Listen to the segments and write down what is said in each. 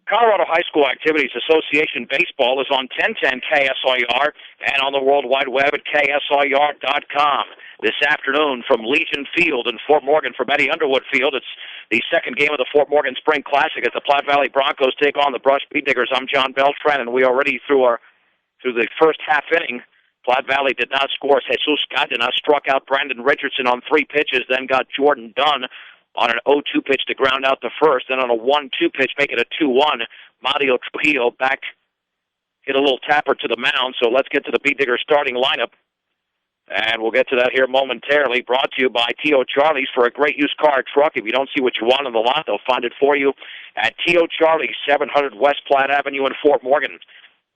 Colorado High School Activities Association Baseball is on 1010 KSIR and on the World Wide Web at KSIR.com. This afternoon from Legion Field in Fort Morgan from Eddie Underwood Field, it's the second game of the Fort Morgan Spring Classic as the Platte Valley Broncos take on the Brush Beat Diggers. I'm John Beltran, and we already through the first half inning. Platte Valley did not score. Jesus Cardenas struck out Brandon Richardson on 3 pitches, then got Jordan Dunn on an 0-2 pitch to ground out the first, then on a 1-2 pitch, make it a 2-1. Mario Trujillo back, hit a little tapper to the mound, so let's get to the Beat Digger starting lineup. And we'll get to that here momentarily, brought to you by T.O. Charlie's for a great used car truck. If you don't see what you want on the lot, they'll find it for you at T.O. Charlie's, 700 West Platte Avenue in Fort Morgan.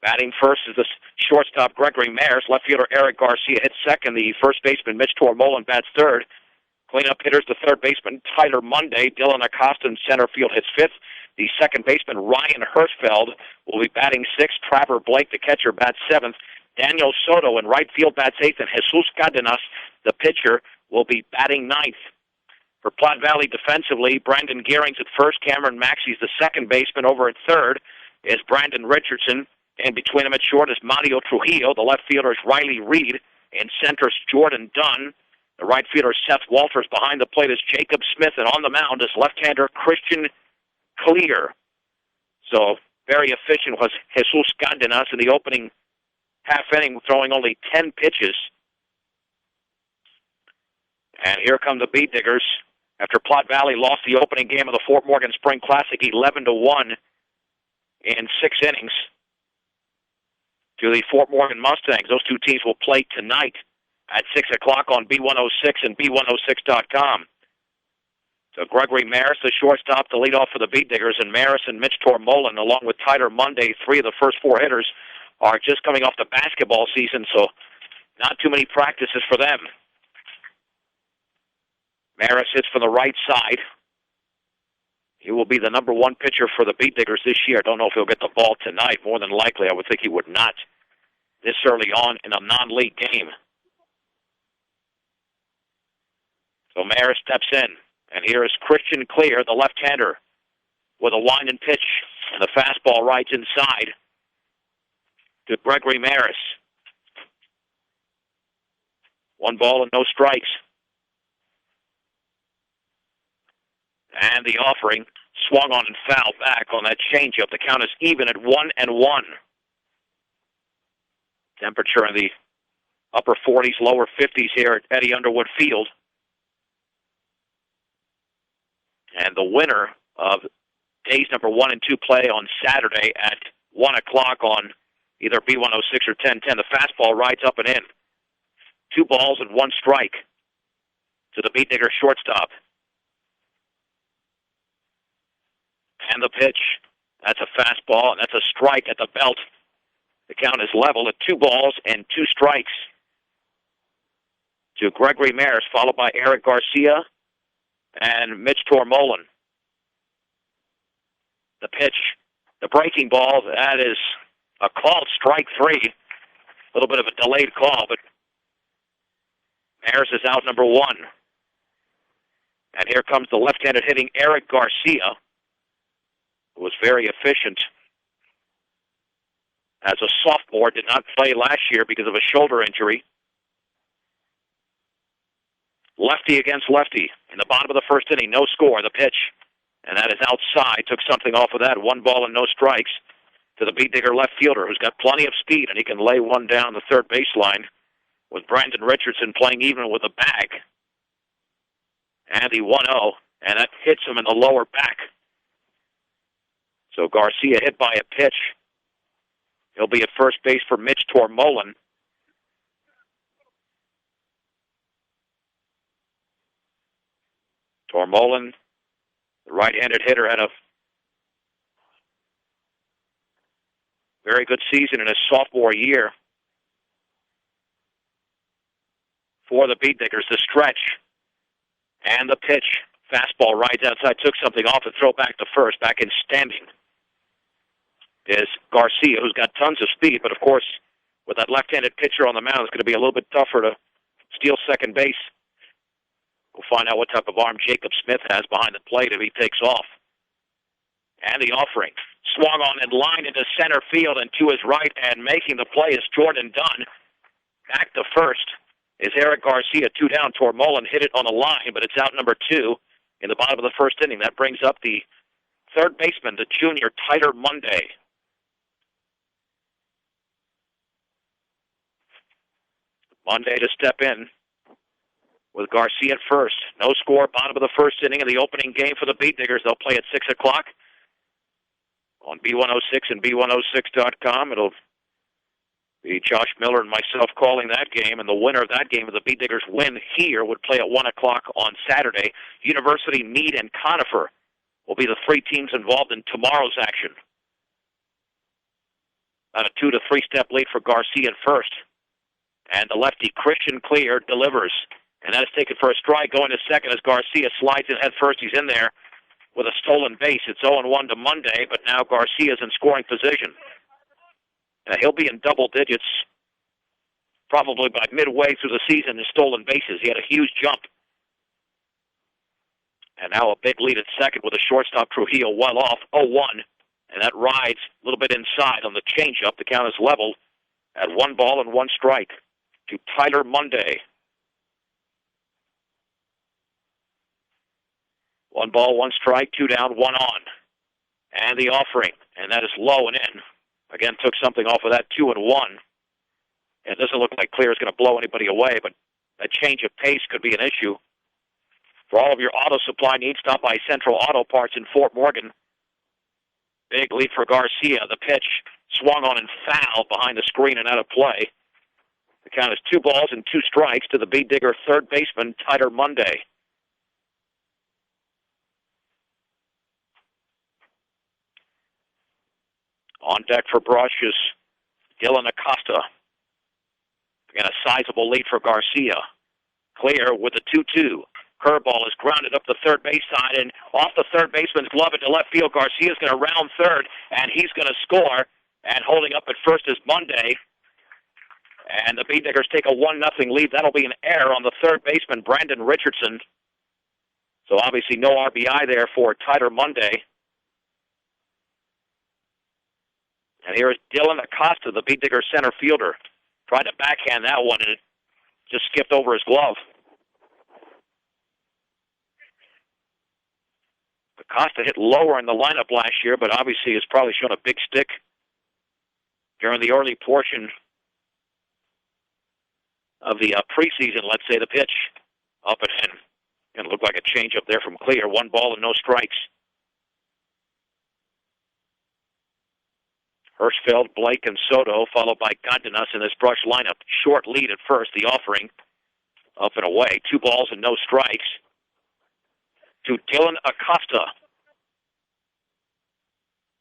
Batting first is the shortstop Gregory Mares. Left fielder Eric Garcia hits second. The first baseman Mitch Tormolen bats third. Cleanup hitters, the third baseman Tyler Monday. Dylan Acosta in center field hits fifth. The second baseman Ryan Hirschfeld will be batting sixth. Trevor Blake, the catcher, bats seventh. Daniel Soto in right field bats eighth. And Jesus Cardenas, the pitcher, will be batting ninth. For Platte Valley defensively, Brandon Gearing's at first. Cameron Maxey's the second baseman. Over at third is Brandon Richardson. And between them at short is Mario Trujillo. The left fielder is Riley Reed. In center is Jordan Dunn. The right fielder, Seth Walters. Behind the plate is Jacob Smith, and on the mound is left-hander Christian Clear. So very efficient was Jesus Cardenas in the opening half inning, throwing only 10 pitches. And here come the Beat Diggers. After Platte Valley lost the opening game of the Fort Morgan Spring Classic 11-1 in 6 innings to the Fort Morgan Mustangs. Those two teams will play tonight at 6 o'clock on B106 and B106.com. So Gregory Maris, the shortstop, to lead off for the Beat Diggers, and Maris and Mitch Tormolen, along with Tyler Monday, 3 of the first 4 hitters, are just coming off the basketball season, so not too many practices for them. Maris hits from the right side. He will be the number 1 pitcher for the Beat Diggers this year. I don't know if he'll get the ball tonight. More than likely, I would think he would not this early on in a non-league game. So Maris steps in, and here is Christian Clear, the left-hander, with a wind and pitch, and the fastball right inside to Gregory Maris. 1 ball and no strikes. And the offering swung on and fouled back on that changeup. The count is even at 1-1. Temperature in the upper 40s, lower 50s here at Eddie Underwood Field. And the winner of days number 1 and 2 play on Saturday at 1 o'clock on either B106 or 1010. The fastball rides up and in. 2 balls and 1 strike to the Beat Digger shortstop. And the pitch. That's a fastball, and that's a strike at the belt. The count is level at 2 balls and 2 strikes to Gregory Maris, followed by Eric Garcia and Mitch Tormolen. The pitch, the breaking ball, that is a called strike 3. A little bit of a delayed call, but Maris is out number 1. And here comes the left-handed hitting Eric Garcia, who was very efficient as a sophomore, did not play last year because of a shoulder injury. Lefty against lefty in the bottom of the first inning, no score, the pitch. And that is outside, took something off of that, 1 ball and no strikes to the Beat Digger left fielder, who's got plenty of speed, and he can lay one down the third baseline with Brandon Richardson playing even with a bag. And the 1-0, and that hits him in the lower back. So Garcia hit by a pitch. He'll be at first base for Mitch Tormolen. Tormolen, the right-handed hitter, had a very good season in his sophomore year for the Beat Diggers. The stretch and the pitch. Fastball rides outside, took something off and throw back to first. Back in standing is Garcia, who's got tons of speed, but of course, with that left-handed pitcher on the mound, it's going to be a little bit tougher to steal second base. We'll find out what type of arm Jacob Smith has behind the plate if he takes off. And the offering. swung on and lined into center field and to his right, and making the play is Jordan Dunn. Back to first is Eric Garcia, 2 down. Tormolen hit it on the line, but it's out number 2 in the bottom of the first inning. That brings up the third baseman, the junior Tyler Monday. Monday to step in with Garcia at first. No score, bottom of the first inning in the opening game for the Beat Diggers. They'll play at 6 o'clock on B106 and B106.com. It'll be Josh Miller and myself calling that game, and the winner of that game, if the Beat Diggers win here, would play at 1 o'clock on Saturday. University, Meade, and Conifer will be the 3 teams involved in tomorrow's action. About a 2 to 3 step lead for Garcia at first. And the lefty, Christian Clear, delivers. And that is taken for a strike. Going to second as Garcia slides in head first. He's in there with a stolen base. It's 0-1 to Monday, but now Garcia's in scoring position. He'll be in double digits probably by midway through the season in stolen bases. He had a huge jump. And now a big lead at second with a shortstop, Trujillo, well off, 0-1. And that rides a little bit inside on the changeup. The count is leveled at 1 ball and 1 strike to Tyler Monday. 1 ball, 1 strike, 2 down, 1 on. And the offering, and that is low and in. Again, took something off of that 2-1. It doesn't look like Clear is going to blow anybody away, but a change of pace could be an issue. For all of your auto supply needs, stop by Central Auto Parts in Fort Morgan. Big lead for Garcia. The pitch swung on and fouled behind the screen and out of play. The count is 2 balls and 2 strikes to the Beat Digger third baseman, Tyler Monday. On deck for Brush is Dylan Acosta. Again, a sizable lead for Garcia. Clear with the 2-2. Curveball is grounded up the third base side and off the third baseman's glove into left field. Garcia's going to round third, and he's going to score. And holding up at first is Monday. And the Beat Diggers take a 1-0 lead. That'll be an error on the third baseman, Brandon Richardson. So obviously no RBI there for Tyler Monday. And here is Dylan Acosta, the Beat Digger center fielder. Tried to backhand that one, and it just skipped over his glove. Acosta hit lower in the lineup last year, but obviously has probably shown a big stick during the early portion of the preseason. Let's say the pitch up and in. Going to look like a change up there from Clear. 1 ball and no strikes. Hirschfeld, Blake, and Soto, followed by Gontinas in this Brush lineup. Short lead at first, the offering up and away. 2 balls and no strikes to Dylan Acosta.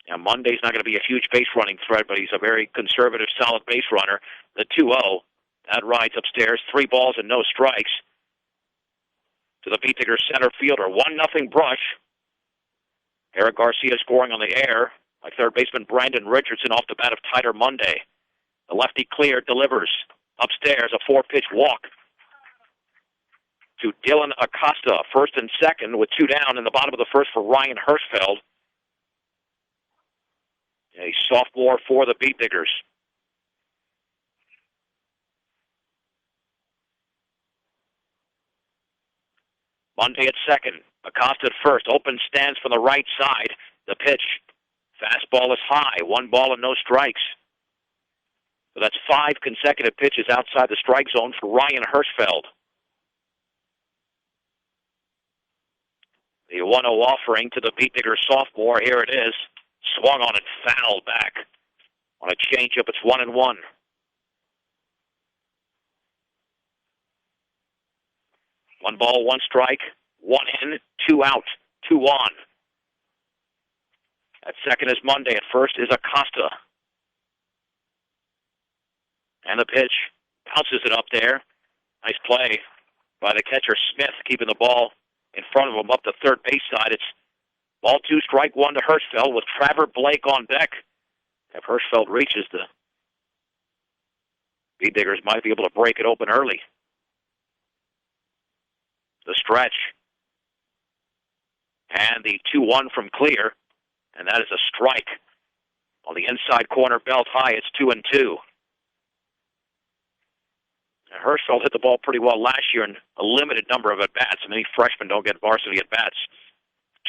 Now, Monday's not going to be a huge base-running threat, but he's a very conservative, solid base runner. The 2-0, that rides upstairs. 3 balls and no strikes to the Beat Digger center fielder. 1-0 Brush. Eric Garcia scoring on the air by third baseman Brandon Richardson off the bat of Tyler Monday. The lefty Clear delivers upstairs, a 4-pitch walk to Dylan Acosta. First and second with 2 down in the bottom of the first for Ryan Hirschfeld. A sophomore for the Beat Diggers. Monday at second. Acosta at first. Open stands from the right side. The pitch. Fastball is high. 1 ball and no strikes. So that's 5 consecutive pitches outside the strike zone for Ryan Hirschfeld. The 1-0 offering to the Beat Digger sophomore. Here it is. Swung on and fouled back. On a changeup, it's 1-1. 1 ball, 1 strike, 1 in, 2 out, 2 on. At second is Monday. At first is Acosta. And the pitch bounces it up there. Nice play by the catcher, Smith, keeping the ball in front of him up the third base side. It's ball 2, strike 1 to Hirschfeld with Trevor Blake on deck. If Hirschfeld reaches, the Beat Diggers might be able to break it open early. The stretch. And the 2-1 from Clear. And that is a strike. inside corner, belt high. It's 2-2. Hirschfeld hit the ball pretty well last year in a limited number of at-bats. Many freshmen don't get varsity at-bats.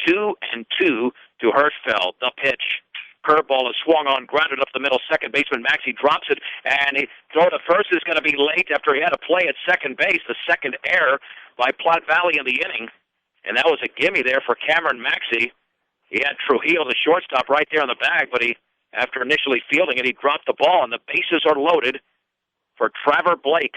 2-2 to Hirschfeld. The pitch. Curveball is swung on, grounded up the middle. Second baseman Maxey drops it, and he throw to first is going to be late after he had a play at second base. The second error by Platte Valley in the inning, and that was a gimme there for Cameron Maxey. He had Trujillo, the shortstop, right there in the bag, but after initially fielding it, he dropped the ball, and the bases are loaded for Trevor Blake.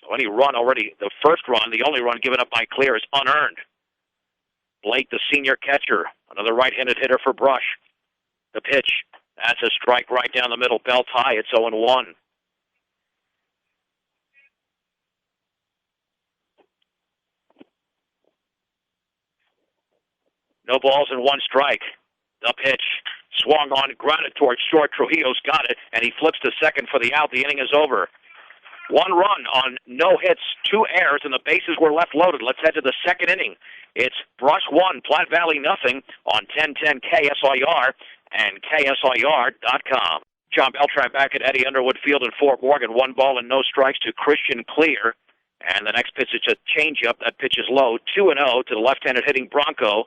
So any run already, the first run, the only run given up by Clear, is unearned. Blake, the senior catcher, another right-handed hitter for Brush. The pitch, that's a strike right down the middle, belt high. It's 0-1. No balls and one strike. The pitch, swung on, grounded towards short. Trujillo's got it, and he flips to second for the out. The inning is over. One run on no hits, two errors, and the bases were left loaded. Let's head to the second inning. It's Brush 1, Platte Valley nothing on 1010 KSIR and KSIR.com. John Beltran back at Eddie Underwood Field in Fort Morgan. 1 ball and no strikes to Christian Clear. And the next pitch is a changeup. That pitch is low. 2-0 to the left-handed hitting Bronco.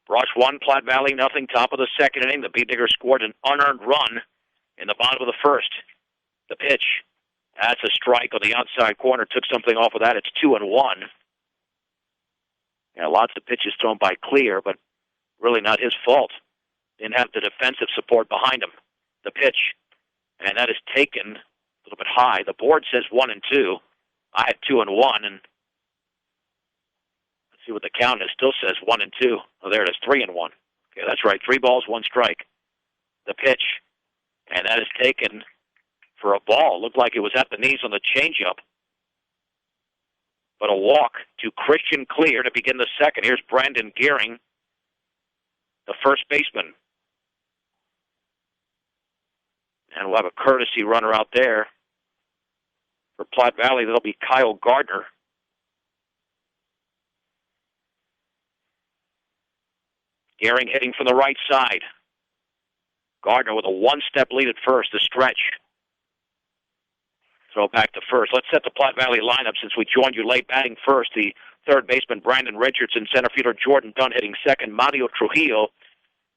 Brush 1, Platte Valley nothing. Top of the second inning. The B-Digger scored an unearned run in the bottom of the first. The pitch. That's a strike on the outside corner. Took something off of that. It's 2-1. Yeah, lots of pitches thrown by Clear, but really not his fault. Didn't have the defensive support behind him. The pitch, and that is taken a little bit high. The board says 1-2. I had 2-1, and let's see what the count is. Still says 1-2. Oh, there it is, 3-1. Okay, that's right. 3 balls, 1 strike. The pitch, and that is taken for a ball. Looked like it was at the knees on the changeup. But a walk to Christian Clear to begin the second. Here's Brandon Gearing, the first baseman. And we'll have a courtesy runner out there. For Platte Valley, that'll be Kyle Gardner. Gearing hitting from the right side. Gardner with a 1-step lead at first, the stretch. Throw back to first. Let's set the Platte Valley lineup since we joined you late. Batting first, the third baseman, Brandon Richardson. Center fielder, Jordan Dunn hitting second. Mario Trujillo,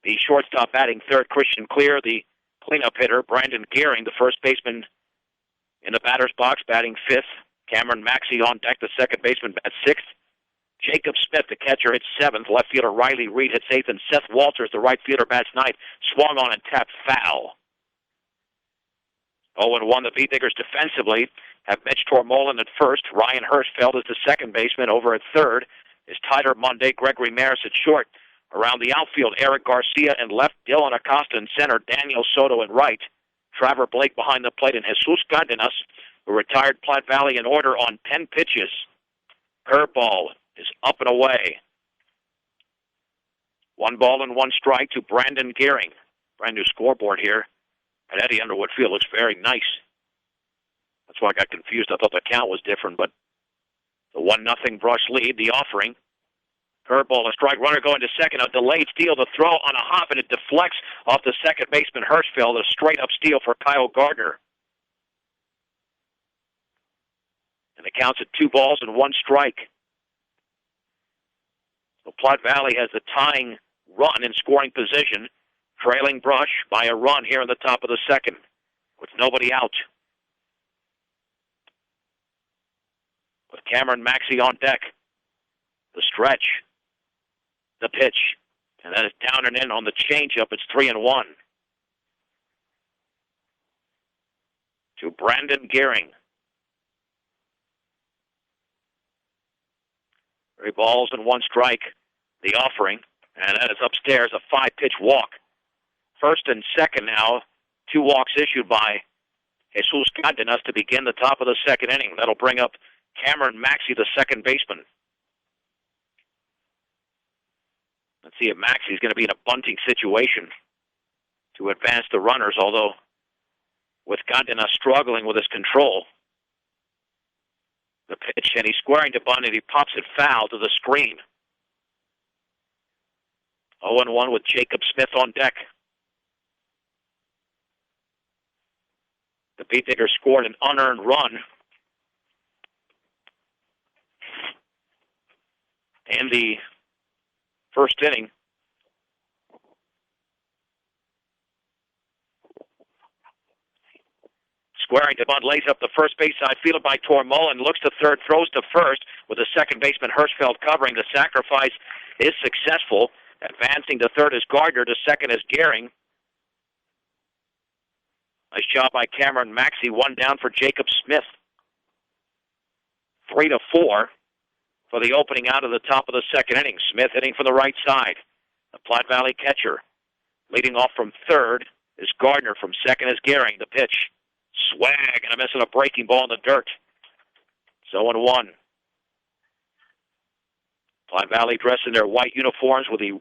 the shortstop, batting third. Christian Clear, the cleanup hitter. Brandon Gearing, the first baseman in the batter's box, batting fifth. Cameron Maxey on deck, the second baseman, bats sixth. Jacob Smith, the catcher, hits seventh. Left fielder Riley Reed hits eighth. And Seth Walters, the right fielder, bats ninth. Swung on and tapped foul. 0-1, the V-Diggers defensively have Mitch Tormolen at first. Ryan Hirschfeld is the second baseman. Over at third is Tyler Monday, Gregory Maris at short. Around the outfield, Eric Garcia in left, Dylan Acosta in center, Daniel Soto in right. Trevor Blake behind the plate, and Jesus Cardenas, who retired Platte Valley in order on 10 pitches. Curveball is up and away. 1 ball and 1 strike to Brandon Gearing. Brand new scoreboard here at Eddie Underwood Field. Looks very nice. That's why I got confused. I thought the count was different, but the 1-0 Brush lead, the offering. Curveball, a strike, runner going to second. A delayed steal, the throw on a hop, and it deflects off the second baseman Hirschfeld. A straight-up steal for Kyle Gardner. And it counts at 2 balls and 1 strike. So Platte Valley has the tying run in scoring position, trailing Brush by a run here in the top of the second with nobody out. With Cameron Maxey on deck. The stretch. The pitch. And that is down and in on the changeup. It's 3-1. To Brandon Gearing. 3 balls and 1 strike. The offering. And that is upstairs, a 5-pitch walk. First and second now. 2 walks issued by Jesus Cardenas to begin the top of the second inning. That'll bring up Cameron Maxey, the second baseman. Let's see if Maxey's going to be in a bunting situation to advance the runners, although with Cardenas struggling with his control. The pitch, and he's squaring to bunt, and he pops it foul to the screen. 0-1 with Jacob Smith on deck. The Beat Diggers scored an unearned run in the first inning. Squaring to Bunt, lays up the first base side, fielded by Tormolin, looks to third, throws to first, with the second baseman Hirschfeld covering. The sacrifice is successful. Advancing to third is Gardner, to second is Gehring. Nice job by Cameron Maxey, one down for Jacob Smith. 3-4 for the opening out of the top of the second inning. Smith hitting from the right side. The Platte Valley catcher. Leading off from third is Gardner, from second is Gehring. The pitch. Swag, and a miss on a breaking ball in the dirt. 0-1. Platte Valley dressed in their white uniforms with the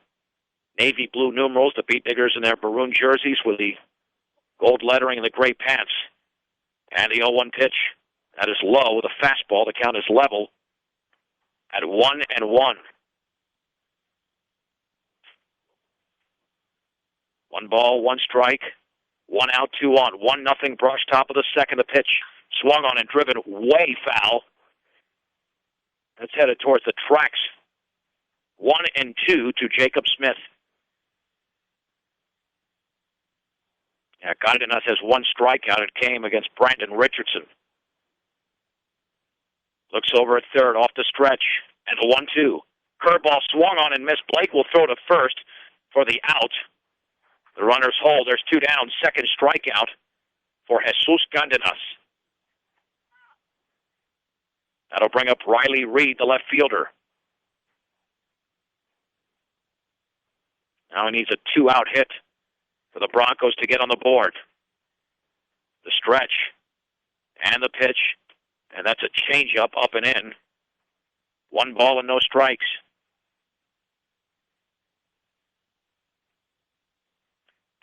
navy blue numerals. The Beat Diggers in their maroon jerseys with the gold lettering and the gray pants. And the 0-1 pitch. That is low with a fastball. The count is level at 1-1. 1 ball, 1 strike. 1 out, 2 on. 1-0 Brush, top of the second. The pitch swung on and driven way foul. That's headed towards the tracks. 1-2 to Jacob Smith. Yeah, Godinez has 1 strikeout. It came against Brandon Richardson. Looks over at third, off the stretch. And the 1-2. Curveball swung on and missed. Blake will throw to first for the out. The runners hold. There's 2 down. Second strikeout for Jesus Godinez. That'll bring up Riley Reed, the left fielder. Now he needs a 2-out hit for the Broncos to get on the board. The stretch and the pitch, and that's a changeup up and in. 1 ball and no strikes.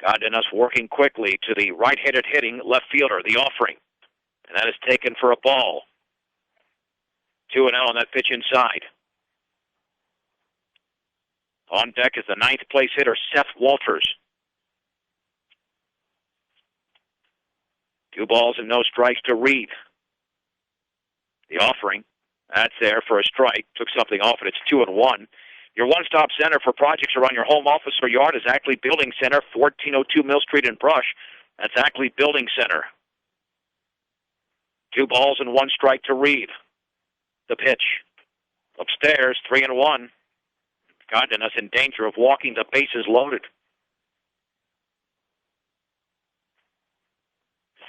Godinez working quickly to the right-handed hitting left fielder, the offering. And that is taken for a ball. 2-0 on that pitch inside. On deck is the 9th place hitter, Seth Walters. 2 balls and no strikes to Reed. The offering, that's there for a strike. Took something off, and it's 2-1. Your one-stop center for projects around your home, office, or yard is Ackley Building Center, 1402 Mill Street in Brush. That's Ackley Building Center. 2 balls and 1 strike to Reed. The pitch. Upstairs, 3-1. Godinez in danger of walking the bases loaded.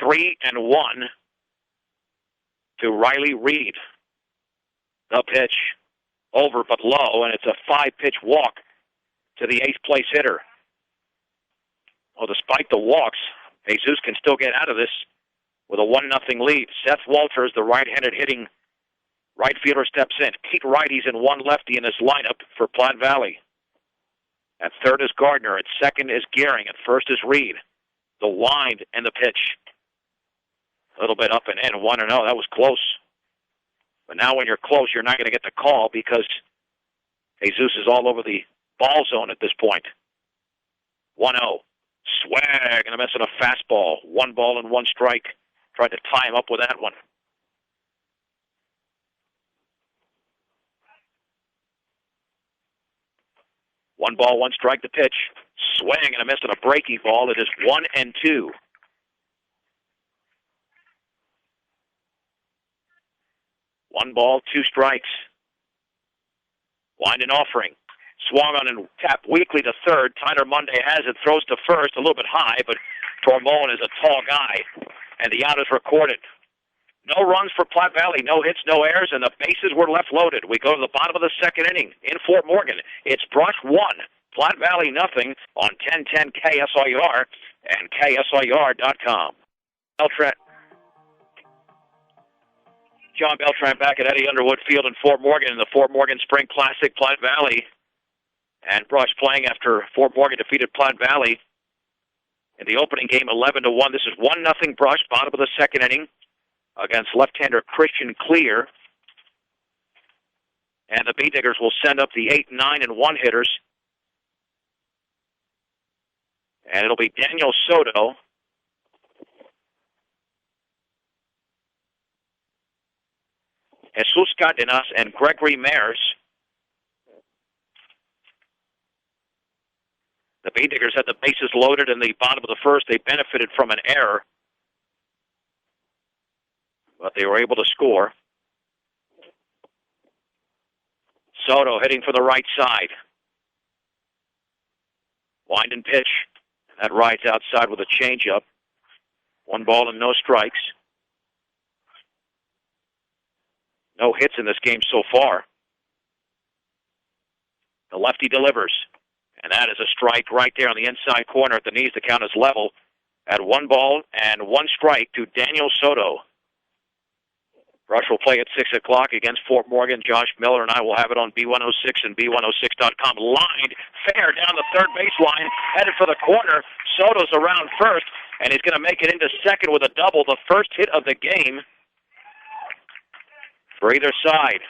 3-1 to Riley Reed. The pitch. Over but low, and it's a 5-pitch walk to the 8th place hitter. Well, despite the walks, Jesus can still get out of this with a 1-0 lead. Seth Walters, the right-handed hitting right fielder, steps in. 8 righties and 1 lefty in this lineup for Platte Valley. At third is Gardner. At second is Gehring. At first is Reed. The wind and the pitch. A little bit up and in. 1-0. That was close. But now when you're close, you're not going to get the call because Jesus is all over the ball zone at this point. 1-0. Swag and a miss on a fastball. 1 ball and 1 strike. Tried to tie him up with that one. One ball, 1 strike, the pitch. Swing and a miss on a breaking ball. It is 1-2. 1 ball, 2 strikes. Wind and offering. Swung on and tapped weakly to third. Tyler Monday has it, throws to first, a little bit high, but Tormolin is a tall guy, and the out is recorded. No runs for Platte Valley, no hits, no errors, and the bases were left loaded. We go to the bottom of the second inning in Fort Morgan. It's Brush 1, Platte Valley nothing on 1010 KSIR and KSIR.com. John Beltran back at Eddie Underwood Field in Fort Morgan in the Fort Morgan Spring Classic. Platte Valley and Brush playing after Fort Morgan defeated Platte Valley in the opening game 11-1. This is 1-0 Brush, bottom of the second inning against left-hander Christian Clear. And the Beat Diggers will send up the 8, 9, and 1 hitters And it'll be Daniel Soto. Jesus Cardenas and Gregory Mayers. The Bee Diggers had the bases loaded in the bottom of the first. They benefited from an error, but they were able to score. Soto hitting for the right side. Wind and pitch. That rides outside with a changeup. 1 ball and no strikes. No hits in this game so far. The lefty delivers. And that is a strike right there on the inside corner at the knees. The count is level at 1 ball and 1 strike to Daniel Soto. Rush will play at 6 o'clock against Fort Morgan. Josh Miller and I will have it on B106 and B106.com. Lined fair down the third baseline, headed for the corner. Soto's around first, and he's going to make it into second with a double. The first hit of the game for either side.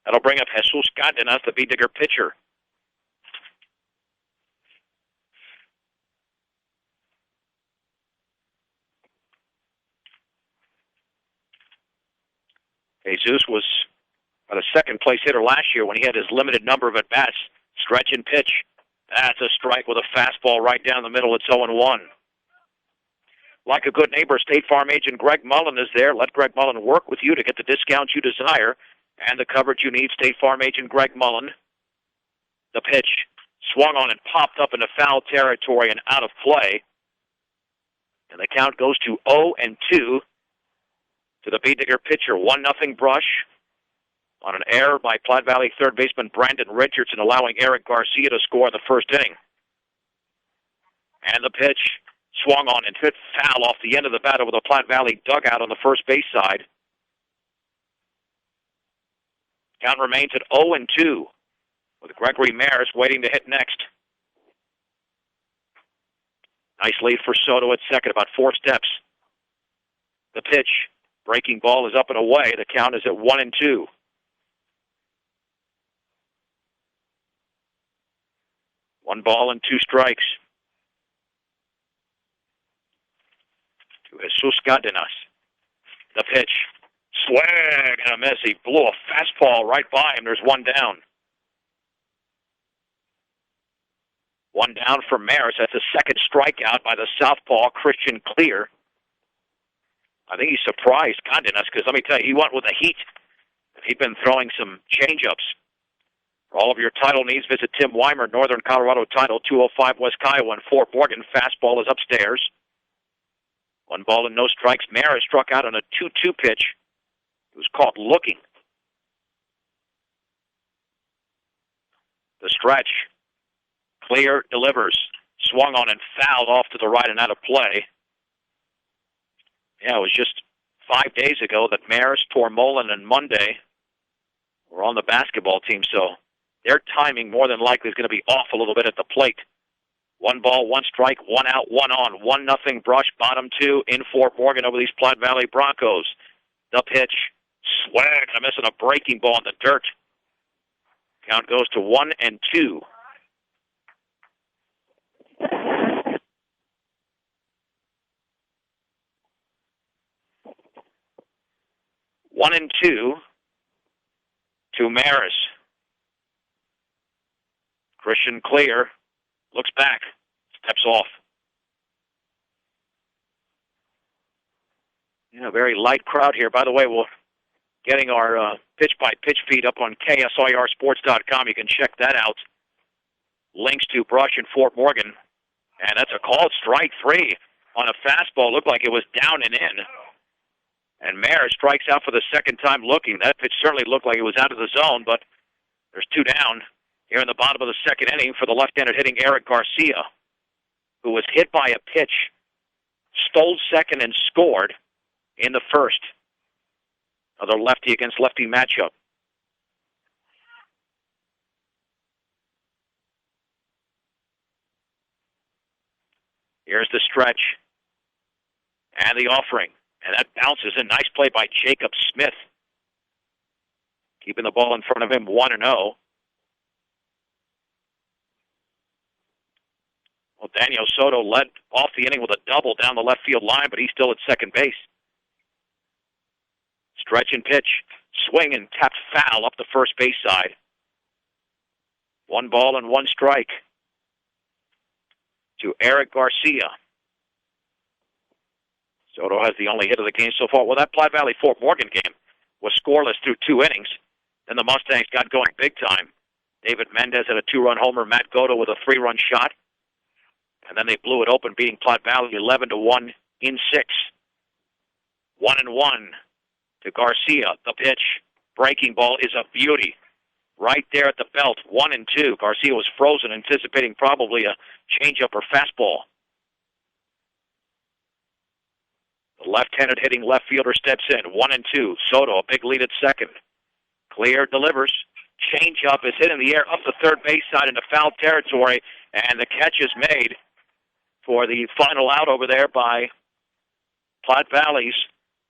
That'll bring up Jesus Cardenas, the Bee Digger pitcher. Jesus was a second-place hitter last year when he had his limited number of at-bats. Stretch and pitch. That's a strike with a fastball right down the middle. It's 0-1. Like a good neighbor, State Farm agent Greg Mullen is there. Let Greg Mullen work with you to get the discounts you desire and the coverage you need. State Farm agent Greg Mullen. The pitch swung on and popped up into foul territory and out of play. And the count goes to 0-2 to the Bee Digger pitcher. 1-0 Brush on an error by Platte Valley third baseman Brandon Richardson, allowing Eric Garcia to score in the first inning. And the pitch swung on and hit foul off the end of the bat over the Platte Valley dugout on the first base side. Count remains at 0-2, with Gregory Mayers waiting to hit next. Nice lead for Soto at second, about 4 steps. The pitch, breaking ball, is up and away. The count is at 1-2. One ball and 2 strikes to Jesus Cardenas. The pitch, swag and a miss. He blew a fastball right by him. There's 1 down. 1 down for Mayers. That's a second strikeout by the southpaw, Christian Clear. I think he surprised Cardenas because, let me tell you, he went with the heat. He'd been throwing some changeups. For all of your title needs, visit Tim Weimer, Northern Colorado Title, 205 West Kiowa in Fort Morgan. Fastball is upstairs. 1 ball and no strikes. Mayers struck out on a 2-2 pitch. He was caught looking. The stretch. Clear delivers. Swung on and fouled off to the right and out of play. Yeah, it was just 5 days ago that Mayers, Tormolin, and Monday were on the basketball team, so their timing more than likely is going to be off a little bit at the plate. 1 ball, 1 strike, 1 out, 1 on. 1-0 Brush, bottom 2 in Fort Morgan over these Platte Valley Broncos. The pitch, swag, and a miss on a breaking ball in the dirt. Count goes to 1-2. One and two to Mayers. Christian Clear looks back, steps off. Yeah, very light crowd here. By the way, we're getting our pitch-by-pitch feed up on KSIRsports.com. You can check that out. Links to Brush and Fort Morgan. And that's a called strike 3 on a fastball. Looked like it was down and in. And Mayers strikes out for the second time looking. That pitch certainly looked like it was out of the zone, but there's 2 down here in the bottom of the second inning for the left-handed hitting Eric Garcia, who was hit by a pitch, stole second, and scored in the first. Another lefty against lefty matchup. Here's the stretch and the offering. And that bounces in. Nice play by Jacob Smith. Keeping the ball in front of him, 1-0. Well, Daniel Soto led off the inning with a double down the left field line, but he's still at second base. Stretch and pitch. Swing and tapped foul up the first base side. 1 ball and 1 strike to Eric Garcia. Soto has the only hit of the game so far. Well, that Platte Valley-Fort Morgan game was scoreless through 2 innings. Then the Mustangs got going big time. David Mendez had a 2-run homer, Matt Godo with a 3-run shot. And then they blew it open, beating Platte Valley 11-1 in 6. 1-1 to Garcia. The pitch. Breaking ball is a beauty. Right there at the belt, 1-2. Garcia was frozen, anticipating probably a changeup or fastball. The left-handed hitting left fielder steps in. 1-2. Soto, a big lead at second. Clear, delivers. Changeup is hit in the air up the third base side into foul territory, and the catch is made for the final out over there by Platte Valley's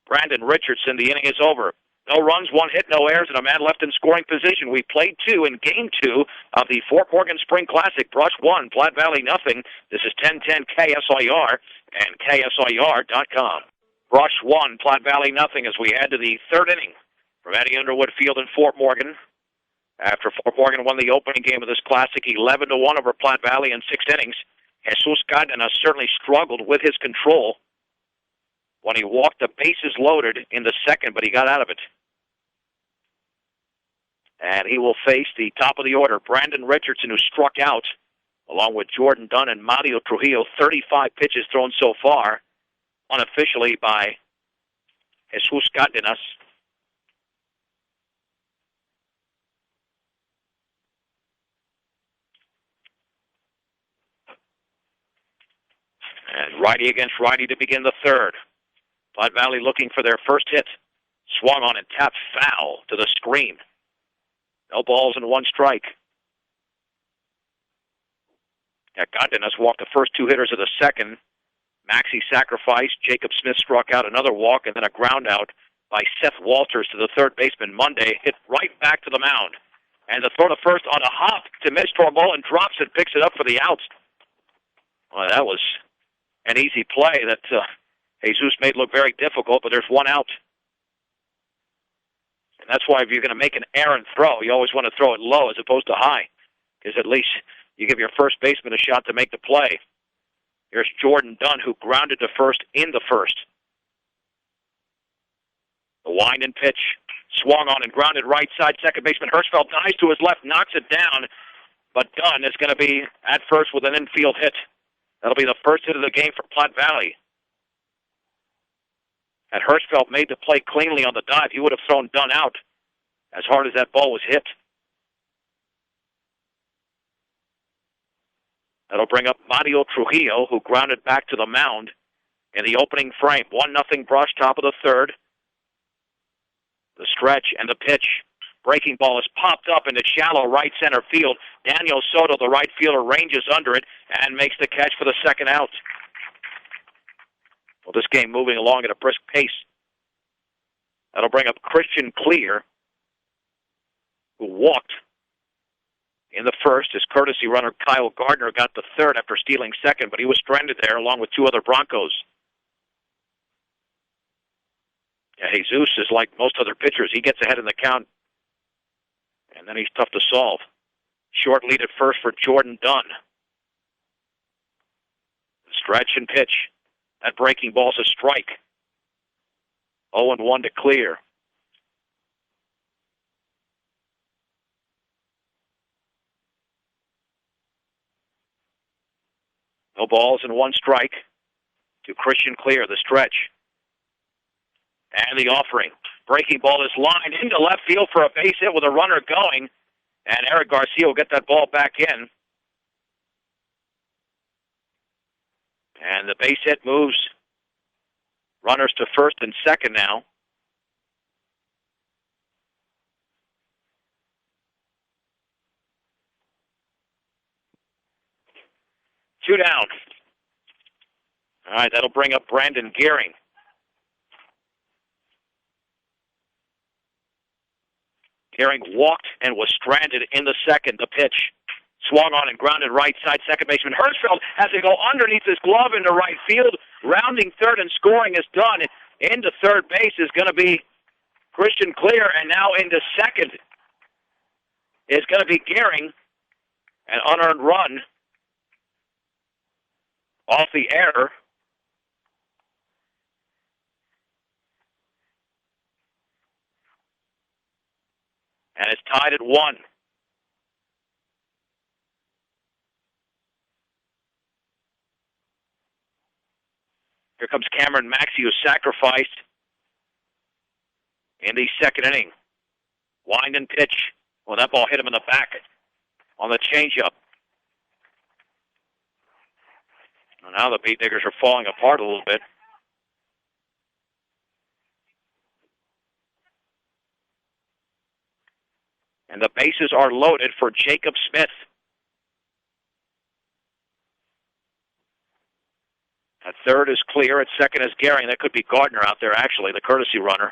Brandon Richardson. The inning is over. No runs, 1 hit, no errors, and a man left in scoring position. We played 2 in Game 2 of the Fort Morgan Spring Classic. Brush 1, Platte Valley nothing. This is 1010 KSIR and KSIR.com. Brush 1, Platte Valley nothing as we head to the 3rd inning from Eddie Underwood Field in Fort Morgan. After Fort Morgan won the opening game of this Classic 11-1 over Platte Valley in 6 innings, Jesus Cardenas certainly struggled with his control when he walked the bases loaded in the 2nd, but he got out of it. And he will face the top of the order, Brandon Richardson, who struck out, along with Jordan Dunn and Mario Trujillo. 35 pitches thrown so far, unofficially by Jesus Cardenas. And righty against righty to begin the 3rd. Platte Valley looking for their first hit. Swung on and tapped foul to the screen. No balls and 1 strike. Cardenas walked the first 2 hitters of the 2nd. Maxey sacrificed. Jacob Smith struck out, another walk, and then a ground out by Seth Walters to the 3rd baseman. Monday hit right back to the mound. And the throw to first on a hop to miss Tormolen, drops it, picks it up for the out. Well, that was an easy play that Jesus made look very difficult, but there's 1 out. And that's why if you're going to make an errant throw, you always want to throw it low as opposed to high, because at least you give your first baseman a shot to make the play. Here's Jordan Dunn, who grounded to first in the 1st. The wind and pitch, swung on and grounded right side. Second baseman Hirschfeld dives to his left, knocks it down, but Dunn is going to be at first with an infield hit. That'll be the first hit of the game for Platte Valley. Had Hirschfeld made the play cleanly on the dive, he would have thrown Dunn out as hard as that ball was hit. That'll bring up Mario Trujillo, who grounded back to the mound in the opening frame. 1-0 Brush, top of the 3rd. The stretch and the pitch. Breaking ball is popped up into shallow right center field. Daniel Soto, the right fielder, ranges under it and makes the catch for the 2nd out. Well, this game moving along at a brisk pace. That'll bring up Christian Clear, who walked in the 1st. His courtesy runner, Kyle Gardner, got the 3rd after stealing 2nd, but he was stranded there along with 2 other Broncos. Yeah, Jesus is like most other pitchers. He gets ahead in the count, and then he's tough to solve. Short lead at first for Jordan Dunn. Stretch and pitch. That breaking ball's a strike. 0-1 to Clear. No balls and 1 strike to Christian Clear, the stretch. And the offering. Breaking ball is lined into left field for a base hit with a runner going. And Eric Garcia will get that ball back in. And the base hit moves runners to 1st and 2nd now. Two down. All right, that'll bring up Brandon Gearing. Gearing walked and was stranded in the 2nd. The pitch. Swung on and grounded right side. Second baseman Hirschfeld has to go underneath his glove into right field. Rounding third and scoring is done. Into third base is going to be Christian Clear, and now into second is going to be Gehring. An unearned run off the error. And it's tied at 1. Here comes Cameron Maxey, who sacrificed in the second inning. Wind and pitch. Well, that ball hit him in the back on the changeup. Well, now the Beat Diggers are falling apart a little bit. And the bases are loaded for Jacob Smith. At third is Clear. At second is Gehring. That could be Gardner out there, actually, the courtesy runner.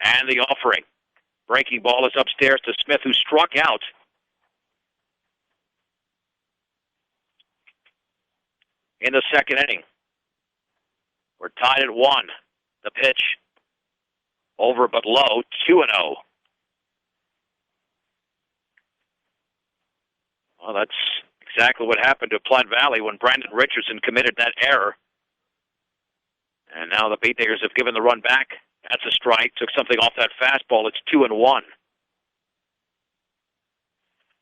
And the offering. Breaking ball is upstairs to Smith, who struck out. In the second inning. We're tied at 1. The pitch. Over but low. 2-0. Well, that's exactly what happened to Platte Valley when Brandon Richardson committed that error. And now the Beat Diggers have given the run back. That's a strike. Took something off that fastball. It's 2-1.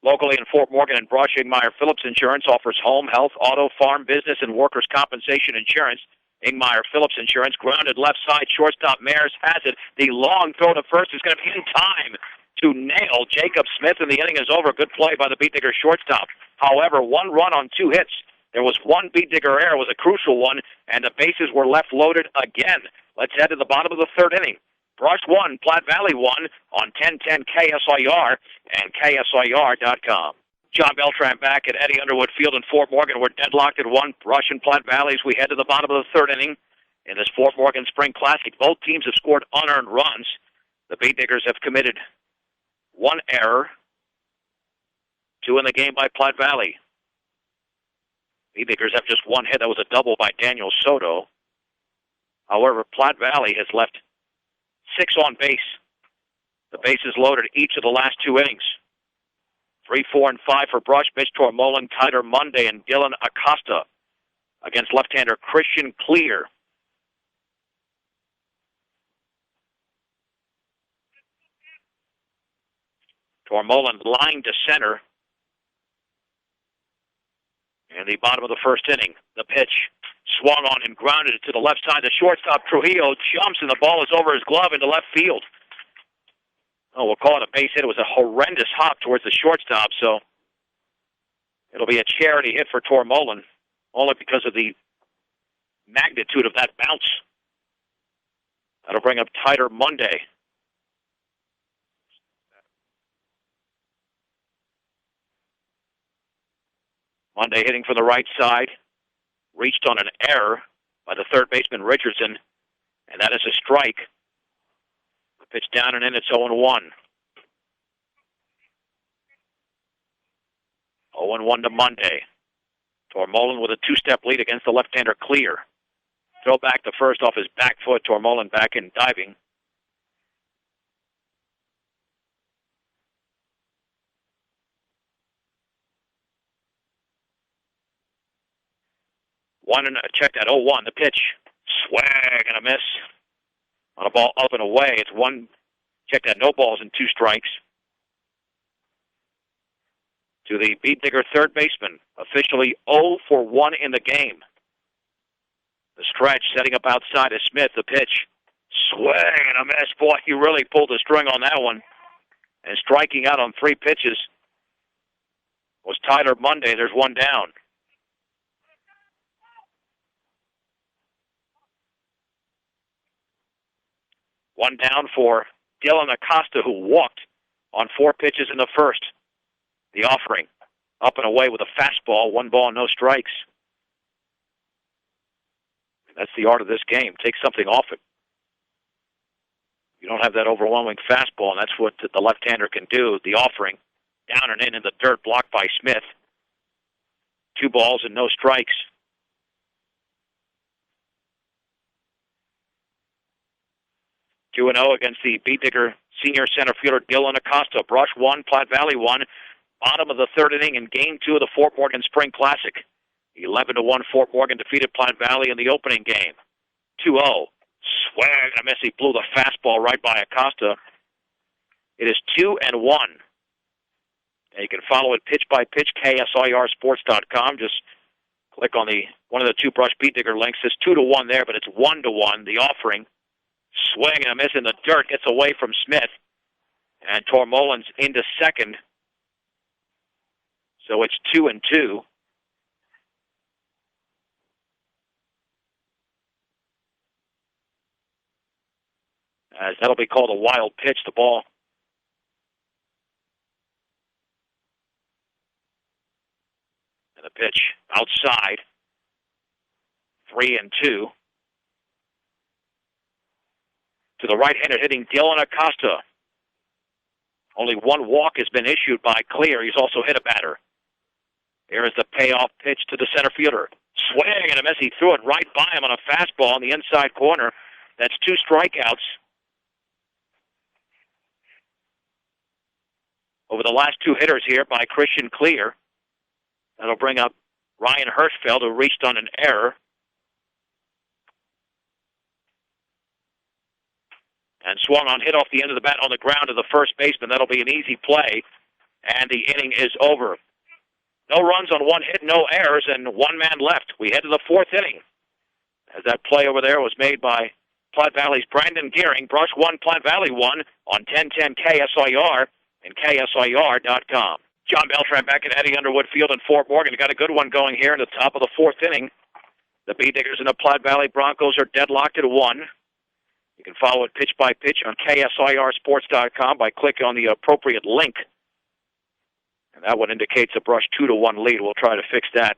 Locally in Fort Morgan and Brushing, Meyer Phillips Insurance offers home, health, auto, farm, business, and workers' compensation insurance. Ingmeyer Phillips Insurance, grounded left side, shortstop Mares has it. The long throw to first is going to be in time to nail Jacob Smith, and the inning is over. Good play by the Beat Digger shortstop. However, 1 run on 2 hits. There was 1 Beat Digger error, was a crucial one, and the bases were left loaded again. Let's head to the bottom of the third inning. Brush 1, Platte Valley 1 on 1010 KSIR and KSIR.com. John Beltran back at Eddie Underwood Field in Fort Morgan. We're deadlocked at 1. Brush and Platte Valley as we head to the bottom of the third inning in this Fort Morgan Spring Classic. Both teams have scored unearned runs. The Beat Diggers have committed 1 error, 2 in the game by Platte Valley. Beat Diggers have just 1 hit. That was a double by Daniel Soto. However, Platte Valley has left 6 on base. The bases loaded each of the last 2 innings. 3, 4, and 5 for Brush. Mitch Tormolen, Tyler Monday, and Dylan Acosta against left-hander Christian Clear. Tormolen line to center. In the bottom of the first inning, the pitch swung on and grounded it to the left side. The shortstop, Trujillo, jumps, and the ball is over his glove into left field. Oh, we'll call it a base hit. It was a horrendous hop towards the shortstop, so it'll be a charity hit for Tormolen, only because of the magnitude of that bounce. That'll bring up Tyler Monday. Monday hitting from the right side. Reached on an error by the third baseman Richardson, and that is a strike. The pitch down and in, it's 0-1. 0-1 to Monday. Tormolen with a 2-step lead against the left-hander Clear. Throw back to first off his back foot. Tormolen back in diving. One and check that 0-1. The pitch, swag and a miss on a ball up and away. It's 1. Check that, no balls and 2 strikes. To the Beat Digger third baseman, officially 0 for 1 in the game. The stretch setting up outside of Smith. The pitch, swing and a miss. Boy, he really pulled the string on that one. And striking out on 3 pitches was Tyler Monday. There's 1 down. One down for Dylan Acosta, who walked on 4 pitches in the first. The offering, up and away with a fastball, 1 ball, no strikes. That's the art of this game. Take something off it. You don't have that overwhelming fastball, and that's what the left-hander can do. The offering Down and in the dirt, blocked by Smith. 2 balls and no strikes. 2-0 against the Beat Digger senior center fielder Dylan Acosta. Brush 1, Platte Valley 1. Bottom of the 3rd inning in Game 2 of the Fort Morgan Spring Classic. 11-1 Fort Morgan defeated Platte Valley in the opening game. 2-0. Swing and a miss. He blew the fastball right by Acosta. It is 2-1. And you can follow it pitch by pitch, KSIRsports.com. Just click on one of the 2 Brush Beat Digger links. It's 2-1 there, but it's 1-1. The offering. Swing and a miss in the dirt. Gets away from Smith. And Tormolans into second. So it's 2-2. As that'll be called a wild pitch, the ball. And the pitch outside. 3-2. To the right-hander hitting Dylan Acosta. Only 1 walk has been issued by Clear. He's also hit a batter. Here is the payoff pitch to the center fielder. Swing and a miss. He threw it right by him on a fastball in the inside corner. That's 2 strikeouts. Over the last 2 hitters here by Christian Clear. That'll bring up Ryan Hirschfeld, who reached on an error. And swung on, hit off the end of the bat on the ground to the first baseman. That'll be an easy play. And the inning is over. No runs on 1 hit, no errors, and 1 man left. We head to the 4th inning. As that play over there was made by Platte Valley's Brandon Gearing. Brush 1, Platte Valley 1 on 1010 KSIR and KSIR.com. John Beltran back at Eddie Underwood Field in Fort Morgan. Got a good one going here in the top of the 4th inning. The Beat Diggers and the Platte Valley Broncos are deadlocked at 1. You can follow it pitch by pitch on KSIRsports.com by clicking on the appropriate link. And that one indicates a Brush 2-1 lead. We'll try to fix that.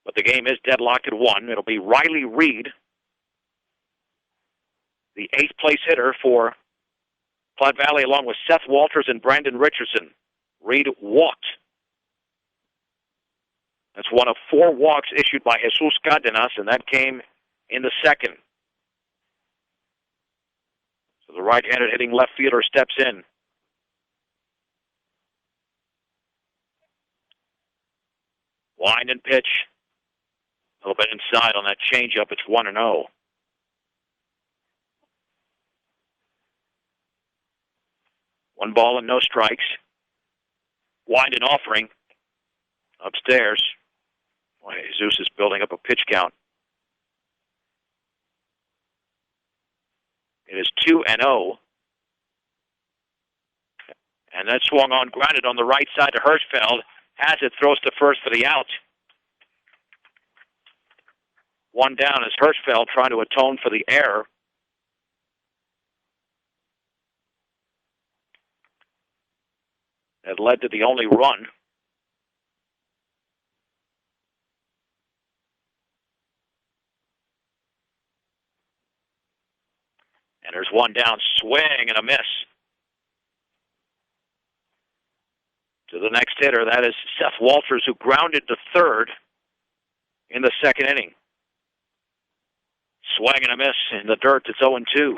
But the game is deadlocked at 1. It'll be Riley Reed, the 8th place hitter for Platte Valley, along with Seth Walters and Brandon Richardson. Reed walked. That's one of 4 walks issued by Jesus Cardenas, and that came in the 2nd. So the right-handed hitting left fielder steps in. Wind and pitch. A little bit inside on that changeup. It's 1-0. One ball and no strikes. Wind and offering. Upstairs. Boy, Jesus is building up a pitch count. It is 2-0. And that swung on, grounded on the right side to Hirschfeld. Has it, throws to first for the out. 1 down is Hirschfeld trying to atone for the error. That led to the only run. And there's 1 down, swing and a miss. To the next hitter, that is Seth Walters, who grounded to third in the 2nd inning. Swing and a miss in the dirt. It's 0-2.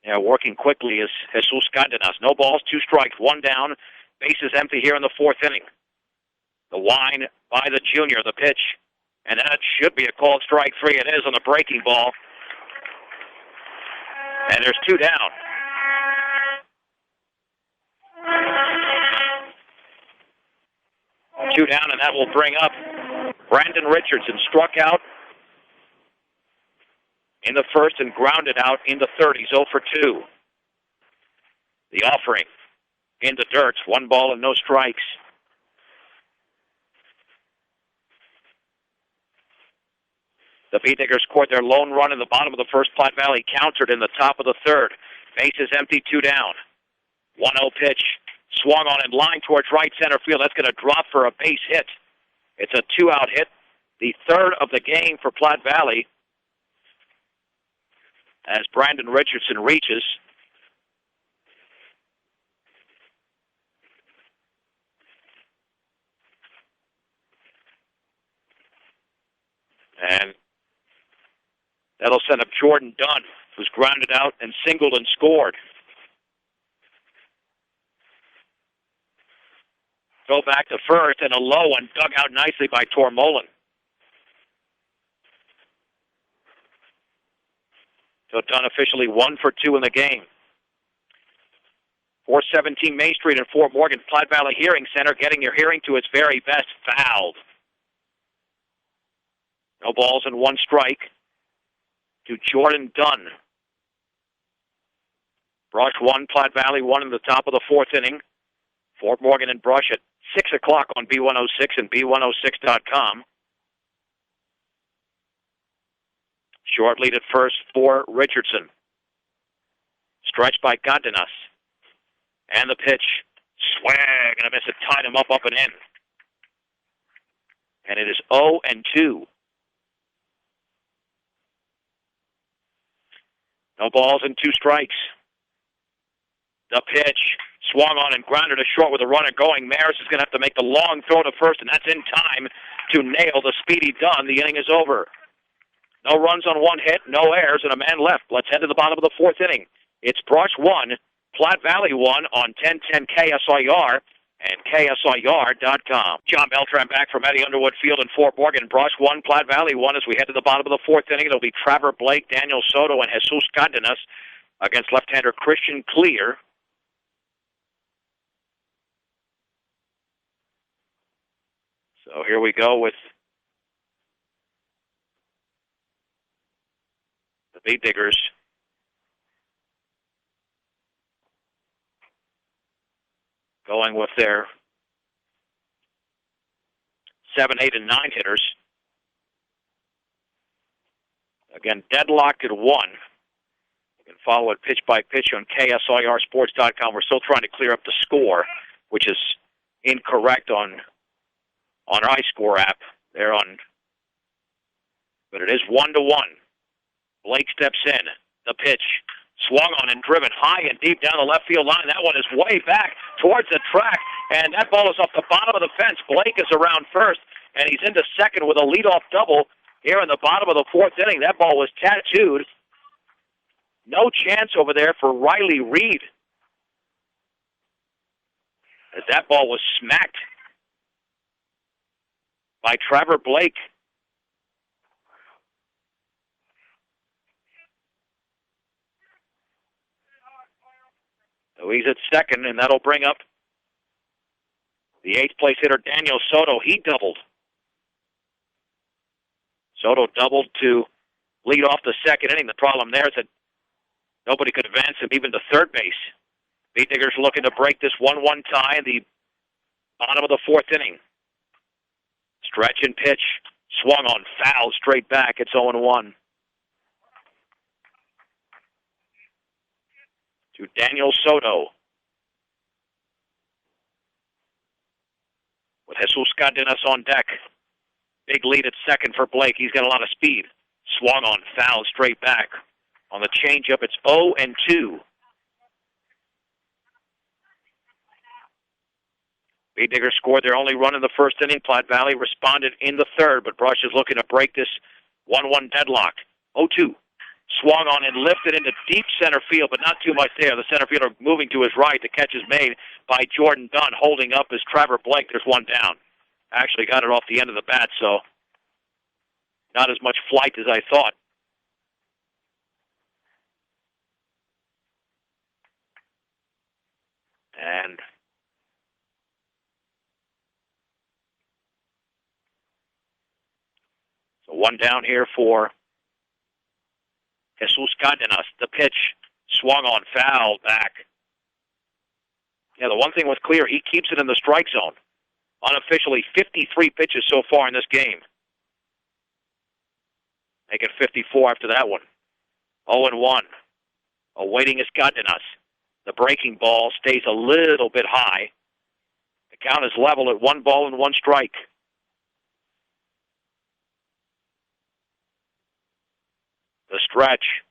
Yeah, working quickly is Jesus Cardenas. No balls, 2 strikes, 1 down. Bases empty here in the 4th inning. The wind by the junior, the pitch. And that should be a called strike 3. It is on the breaking ball. And there's 2 down. Two down, and that will bring up Brandon Richardson. Struck out in the 1st and grounded out in the 3rd. He's 0 for 2. The offering in the dirt. 1 ball and no strikes. The Beat Diggers scored their lone run in the bottom of the 1st. Platte Valley countered in the top of the 3rd. Bases empty, 2 down. 1-0 pitch. Swung on in line towards right center field. That's going to drop for a base hit. It's a 2-out hit. The 3rd of the game for Platte Valley. As Brandon Richardson reaches. That'll send up Jordan Dunn, who's grounded out and singled and scored. Go back to first, and a low one dug out nicely by Tormolen. So Dunn officially 1 for 2 in the game. 417 Main Street in Fort Morgan, Platte Valley Hearing Center, getting your hearing to its very best. Fouled. No balls and 1 strike to Jordan Dunn. Brush 1, Platte Valley 1 in the top of the 4th inning. Fort Morgan and Brush at 6 o'clock on B106 and B106.com. Short lead at first for Richardson. Stretched by Godinus. And the pitch. Swing and a miss. It tied him up and in. And it is 0-2. No balls and 2 strikes. The pitch. Swung on and grounded to short with a runner going. Maris is going to have to make the long throw to first, and that's in time to nail the speedy Dunn. The inning is over. No runs on 1 hit, no errors, and a man left. Let's head to the bottom of the 4th inning. It's Brush 1, Platte Valley 1 on 1010 KSIR and KSIR.com. John Beltran back from Eddie Underwood Field in Fort Morgan. Brush 1, Platte Valley 1 as we head to the bottom of the 4th inning. It'll be Trevor Blake, Daniel Soto, and Jesus Cardenas against left-hander Christian Clear. So here we go with the Beat Diggers. Going with their 7, 8, and 9 hitters. Again, deadlocked at 1. You can follow it pitch by pitch on KSIRsports.com. We're still trying to clear up the score, which is incorrect on our iScore app. But it is 1-1. Blake steps in. The pitch. Swung on and driven high and deep down the left field line. That one is way back towards the track, and that ball is off the bottom of the fence. Blake is around first, and he's into second with a leadoff double here in the bottom of the 4th inning. That ball was tattooed. No chance over there for Riley Reed, as that ball was smacked by Trevor Blake. So he's at second, and that'll bring up the 8th place hitter, Daniel Soto. He doubled. Soto doubled to lead off the 2nd inning. The problem there is that nobody could advance him even to third base. Beat Diggers looking to break this 1-1 tie in the bottom of the 4th inning. Stretch and pitch. Swung on, foul, straight back. It's 0-1. To Daniel Soto. With Jesus Cardenas on deck. Big lead at second for Blake. He's got a lot of speed. Swung on, foul, straight back. On the changeup, it's 0-2. Beat Diggers scored their only run in the 1st inning. Platte Valley responded in the 3rd, but Brush is looking to break this 1-1 deadlock. 0-2. Swung on and lifted into deep center field, but not too much there. The center fielder moving to his right. The catch is made by Jordan Dunn. Holding up is Trevor Blake. There's one down. Actually got it off the end of the bat, so not as much flight as I thought. And so one down here for Jesus Cardenas. The pitch swung on, foul back. Yeah, the one thing was clear, he keeps it in the strike zone. Unofficially, 53 pitches so far in this game. Make it 54 after that one. 0-1. Awaiting is Cardenas. The breaking ball stays a little bit high. The count is level at 1 ball and 1 strike. The stretch.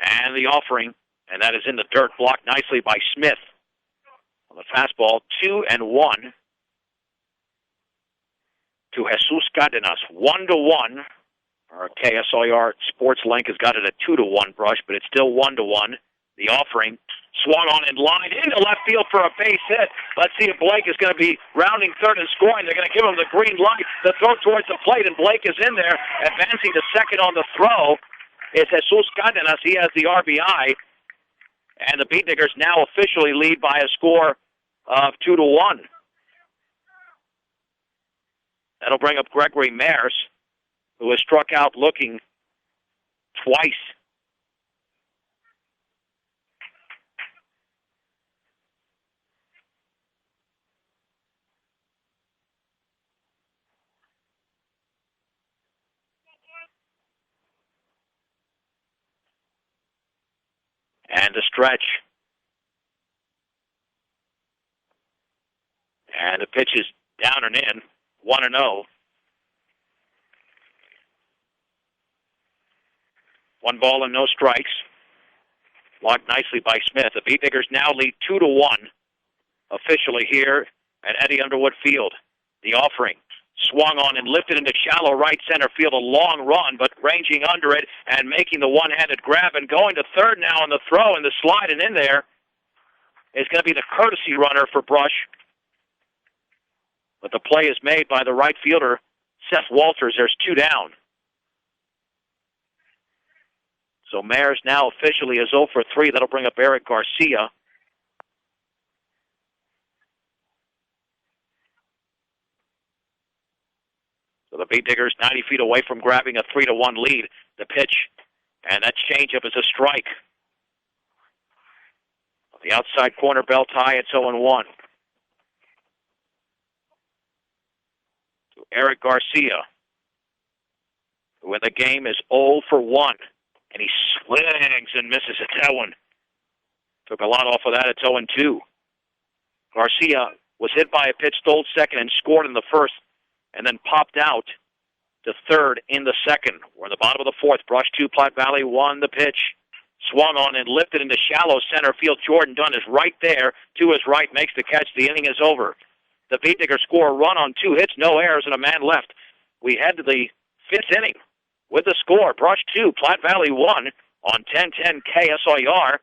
And the offering. And that is in the dirt, blocked nicely by Smith. On the fastball, 2-1 to Jesus Cardenas. 1-1 Our KSIR Sports Link has got it at 2-1, Brush, but it's still 1-1. The offering swung on in line into left field for a base hit. Let's see if Blake is going to be rounding third and scoring. They're going to give him the green light. The throw towards the plate, and Blake is in there. Advancing to second on the throw is Jesus Cardenas. He has the RBI. And the Beat Diggers now officially lead by a score of 2-1. That'll bring up Gregory Mares, who has struck out looking twice. And the stretch. And the pitch is down and in, 1-0. 1 ball and no strikes. Blocked nicely by Smith. The Beat Diggers now lead 2-1 officially here at Eddie Underwood Field. The offering swung on and lifted into shallow right center field. A long run, but ranging under it and making the one-handed grab and going to third now on the throw and the slide and in there is going to be the courtesy runner for Brush. But the play is made by the right fielder, Seth Walters. There's 2 down. So Mares now officially is 0 for 3. That'll bring up Eric Garcia. So the Beat Diggers 90 feet away from grabbing a 3-1 lead. The pitch, and that changeup is a strike. On the outside corner, belt high, it's 0-1. To Eric Garcia, who in the game is 0 for 1. And he swings and misses at that one. Took a lot off of that. It's 0-2. Garcia was hit by a pitch, stole second, and scored in the first, and then popped out to third in the second. We're in the bottom of the fourth. Brush 2, Platte Valley 1. The pitch swung on and lifted into shallow center field. Jordan Dunn is right there. To his right, makes the catch. The inning is over. The Beat Diggers score a run on 2 hits, no errors, and a man left. We head to the 5th inning. With the score, Brush 2, Platte Valley 1 on 1010 KSIR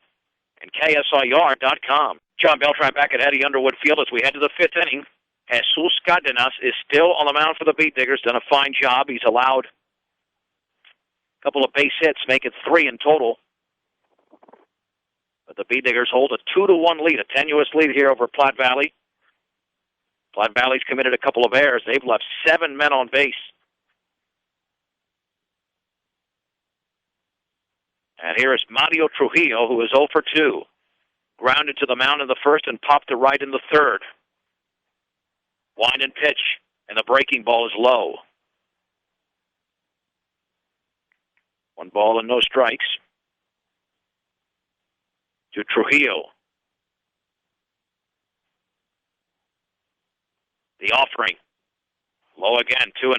and KSIR.com. John Beltran back at Eddie Underwood Field as we head to the 5th inning. Jesus Cardenas is still on the mound for the Beat Diggers, done a fine job. He's allowed a couple of base hits, make it 3 in total. But the Beat Diggers hold a 2-1 lead, a tenuous lead here over Platte Valley. Platte Valley's committed a couple of errors. They've left 7 men on base. And here is Mario Trujillo, who is 0 for 2. Grounded to the mound in the first and popped to right in the third. Wind and pitch, and the breaking ball is low. 1 ball and no strikes. To Trujillo. The offering. Low again, 2-0.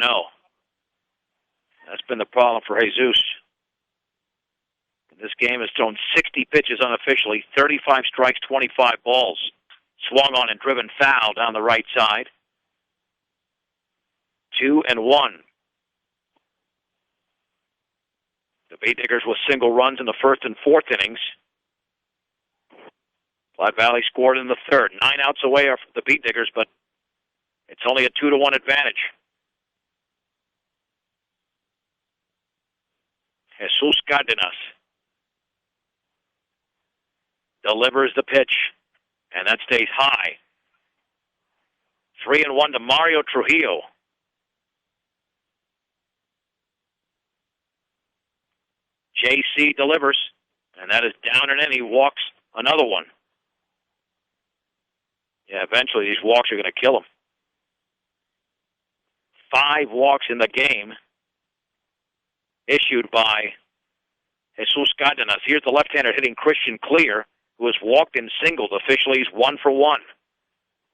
That's been the problem for Jesus. This game has thrown 60 pitches unofficially, 35 strikes, 25 balls. Swung on and driven foul down the right side. 2-1. The Beat Diggers with single runs in the first and fourth innings. Platte Valley scored in the third. 9 outs away are the Beat Diggers, but it's only a 2-1 advantage. Jesus Cardenas delivers the pitch, and that stays high. 3-1 to Mario Trujillo. JC delivers, and that is down and in. He walks another one. Yeah, eventually these walks are going to kill him. 5 walks in the game issued by Jesus Cardenas. Here's the left-hander hitting Christian Clear, who has walked and singled. Officially, he's 1 for 1.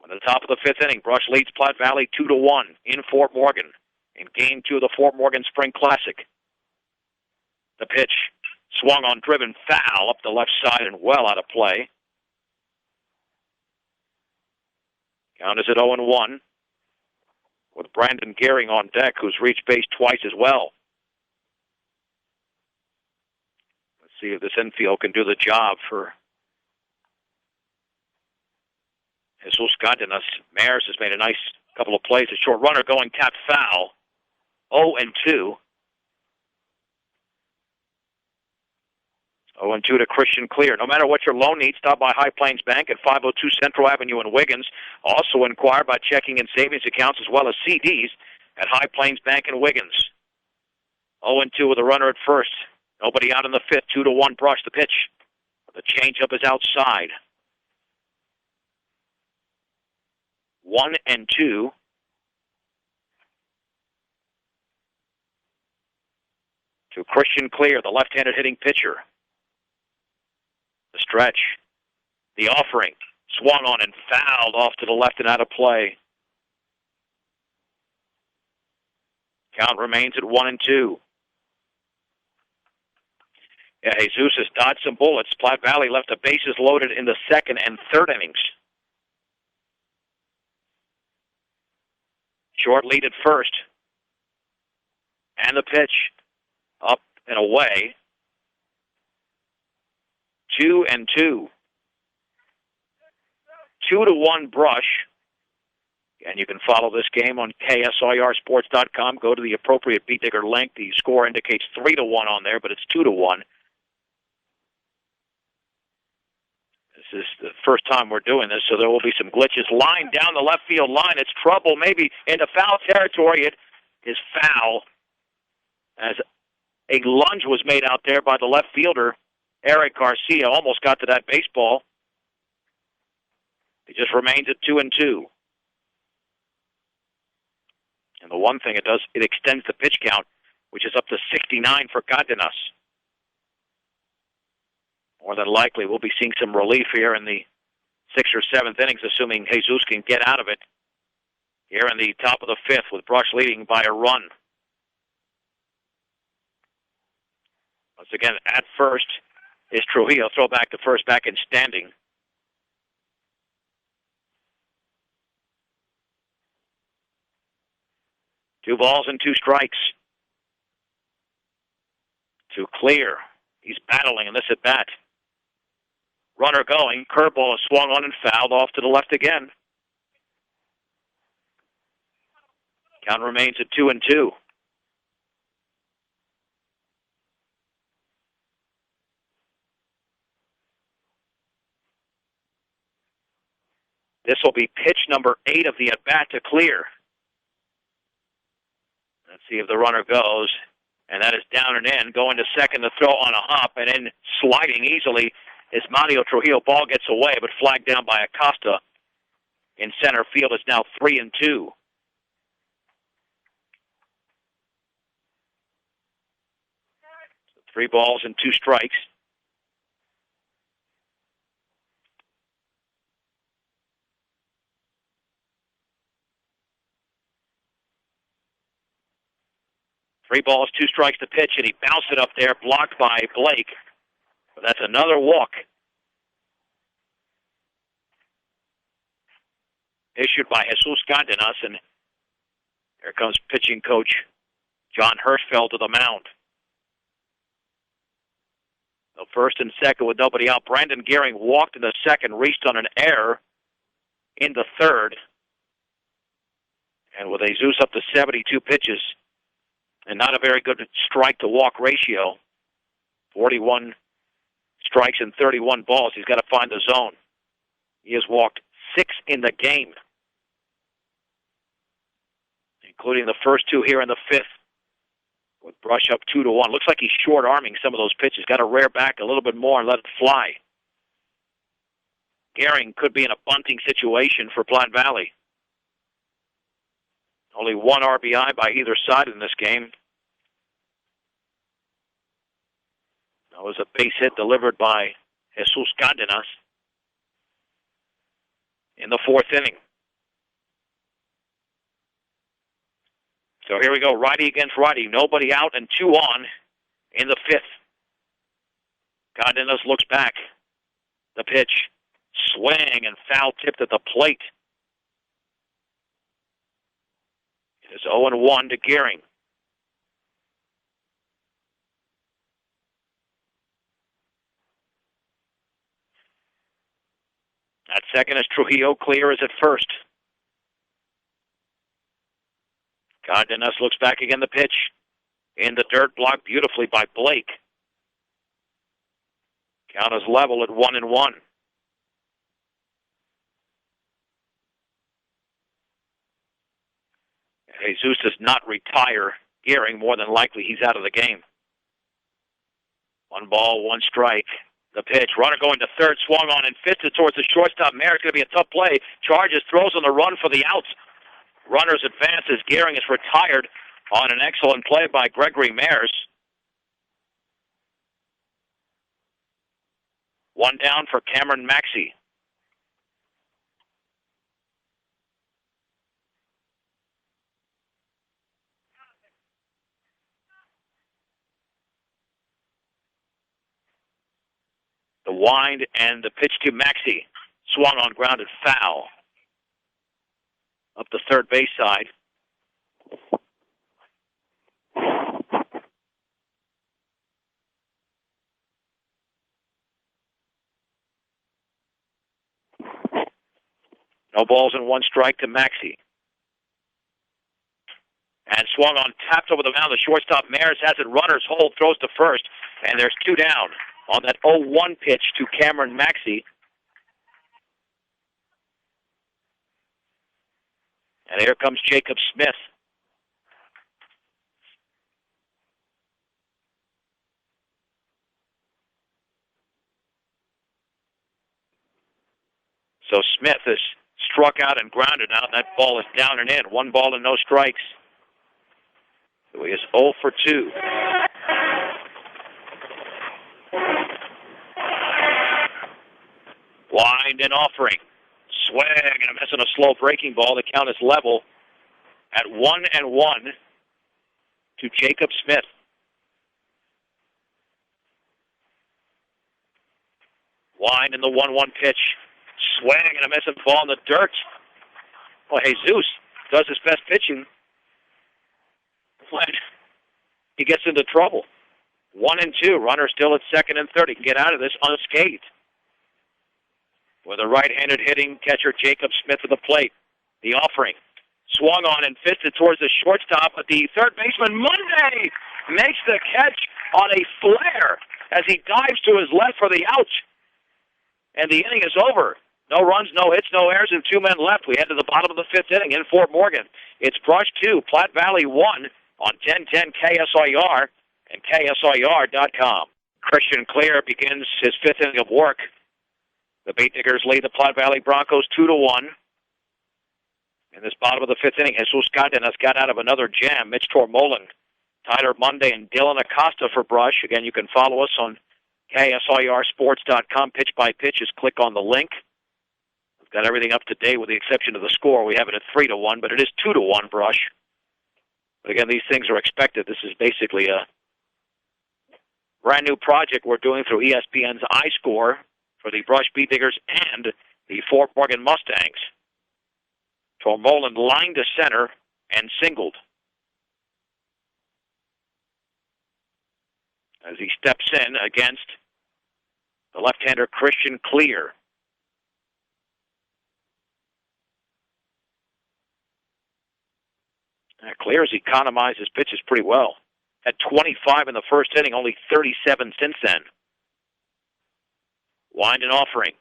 On the top of the 5th inning, Brush leads Platte Valley 2-1 in Fort Morgan in Game 2 of the Fort Morgan Spring Classic. The pitch swung on, driven foul up the left side and well out of play. Count is at 0-1 with Brandon Gehring on deck, who's reached base twice as well. See if this infield can do the job for Jesus Cardenas. Maris has made a nice couple of plays. A short runner going, tap foul. 0-2. 0-2 to Christian Clear. No matter what your loan needs, stop by High Plains Bank at 502 Central Avenue in Wiggins. Also inquire by checking and savings accounts as well as CDs at High Plains Bank in Wiggins. 0-2 with a runner at first. Nobody out in the fifth. 2-1 Brush. The pitch. The changeup is outside. 1-2. To Christian Clear, the left-handed hitting pitcher. The stretch. The offering. Swung on and fouled off to the left and out of play. Count remains at 1-2. Yeah, Jesus has dodged some bullets. Platte Valley left the bases loaded in the second and third innings. Short lead at first. And the pitch. Up and away. 2-2. 2-1 Brush. And you can follow this game on KSIRsports.com. Go to the appropriate beat digger link. The score indicates 3-1 on there, but it's 2-1. This is the first time we're doing this, so there will be some glitches. Line down the left field line. It's trouble, maybe into foul territory. It is foul as a lunge was made out there by the left fielder, Eric Garcia. Almost got to that baseball. It just remains at 2-2. And the one thing it does, it extends the pitch count, which is up to 69 for Cardenas. More than likely, we'll be seeing some relief here in the 6th or 7th innings, assuming Jesus can get out of it here in the top of the 5th with Brush leading by a run. Once again, at first is Trujillo. Throw back to first, back in standing. Two balls and 2 strikes. To Clear. He's battling in this at bat. Runner going. Curveball is swung on and fouled off to the left again. Count remains at 2-2. This will be pitch number 8 of the at-bat to Clear. Let's see if the runner goes. And that is down and in. Going to second to throw on a hop. And then sliding easily is Mario Trujillo. Ball gets away, but flagged down by Acosta in center field. It's now 3-2. So 3 balls and 2 strikes. Three balls, 2 strikes to pitch, and he bounced it up there, blocked by Blake. But that's another walk. Issued by Jesus Cardenas, and here comes pitching coach John Hirschfeld to the mound. So first and second with nobody out. Brandon Gehring walked in the second, reached on an error in the third. And with Jesus up to 72 pitches, and not a very good strike-to-walk ratio. 41 strikes and 31 balls. He's got to find the zone. He has walked 6 in the game, including the first 2 here in the 5th, with Brush up 2-1. Looks like he's short-arming some of those pitches. Got to rear back a little bit more and let it fly. Gehring could be in a bunting situation for Platte Valley. Only 1 RBI by either side in this game. That was a base hit delivered by Jesus Cardenas in the 4th inning. So here we go, righty against righty. Nobody out and 2 on in the 5th. Cardenas looks back. The pitch. Swing and foul tipped at the plate. It's 0-1 to Gehring. At second is Trujillo. Clear is at first. Cardenas looks back again. The pitch in the dirt, blocked beautifully by Blake. Count is level at 1-1. Jesus does not retire Gearing. More than likely, he's out of the game. 1 ball, 1 strike. The pitch. Runner going to third, swung on and fisted towards the shortstop. Merritt's going to be a tough play. Charges, throws on the run for the outs. Runners advances. Gearing is retired on an excellent play by Gregory Mares. 1 down for Cameron Maxey. The wind and the pitch to Maxey. Swung on, grounded foul. Up the third base side. No balls and 1 strike to Maxey. And swung on, tapped over the mound. The shortstop, Maris, has it. Runners hold, throws to first. And there's 2 down on that 0-1 pitch to Cameron Maxey. And here comes Jacob Smith. So Smith is struck out and grounded out. That ball is down and in. 1 ball and no strikes. So he is 0 for 2. Wind and offering. Swing and a miss on a slow breaking ball. The count is level at 1-1 to Jacob Smith. Wind in the 1-1 pitch. Swing and a miss and ball in the dirt. Well, Jesus does his best pitching when he gets into trouble. 1-2. Runner still at second and third. He can get out of this unscathed. With a right-handed hitting catcher, Jacob Smith at the plate. The offering. Swung on and fisted towards the shortstop, but the third baseman, Monday, makes the catch on a flare as he dives to his left for the out. And the inning is over. No runs, no hits, no errors, and 2 men left. We head to the bottom of the 5th inning in Fort Morgan. It's Brush 2, Platte Valley 1 on 1010 KSIR and KSIR.com. Christian Clear begins his 5th inning of work. The Bait Diggers lead the Platte Valley Broncos 2-1. In this bottom of the 5th inning, Jesus Cardenas got out of another jam. Mitch Tormolen, Tyler Monday, and Dylan Acosta for Brush. Again, you can follow us on KSIRsports.com. Pitch by pitch. Just click on the link. We've got everything up to date with the exception of the score. We have it at 3-1, but it is 2-1 Brush. But again, these things are expected. This is basically a brand new project we're doing through ESPN's iScore for the Brush Bee Diggers and the Fort Morgan Mustangs. Tormolen lined to center and singled. As he steps in against the left-hander Christian Clear. Clear has economized his pitches pretty well. Had 25 in the first inning, only 37 since then. Wind and offering.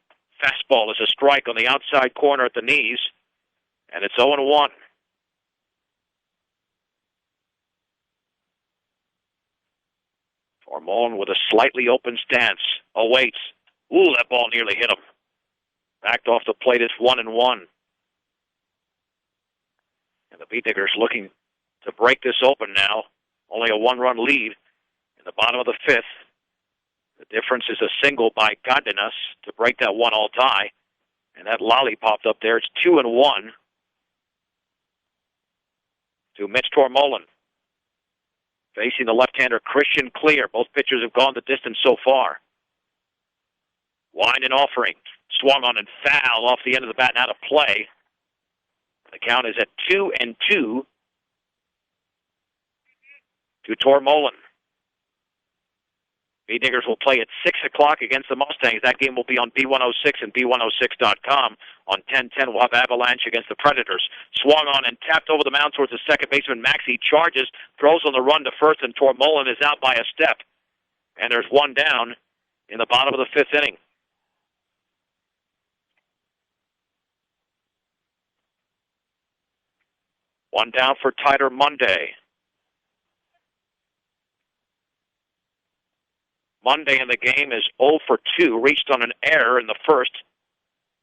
Fastball is a strike on the outside corner at the knees, and it's 0-1. Tormolen with a slightly open stance. Awaits. Ooh, that ball nearly hit him. Backed off the plate, it's 1-1. And the Bee Diggers looking to break this open now. Only a 1-run lead in the bottom of the 5th. The difference is a single by Cardenas to break that 1-all tie. And that lolly popped up there. It's 2-1 to Mitch Tormolen. Facing the left-hander Christian Clear. Both pitchers have gone the distance so far. Wind and offering. Swung on and foul off the end of the bat and out of play. The count is at 2-2 to Tormolen. Diggers will play at 6 o'clock against the Mustangs. That game will be on B106 and B106.com. On 10:10, we'll have Avalanche against the Predators. Swung on and tapped over the mound towards the second baseman. Maxey charges, throws on the run to first, and Tormolin is out by a step. And there's one down in the bottom of the fifth inning. One down for Tyler Monday. Monday in the game is 0 for 2, reached on an error in the first,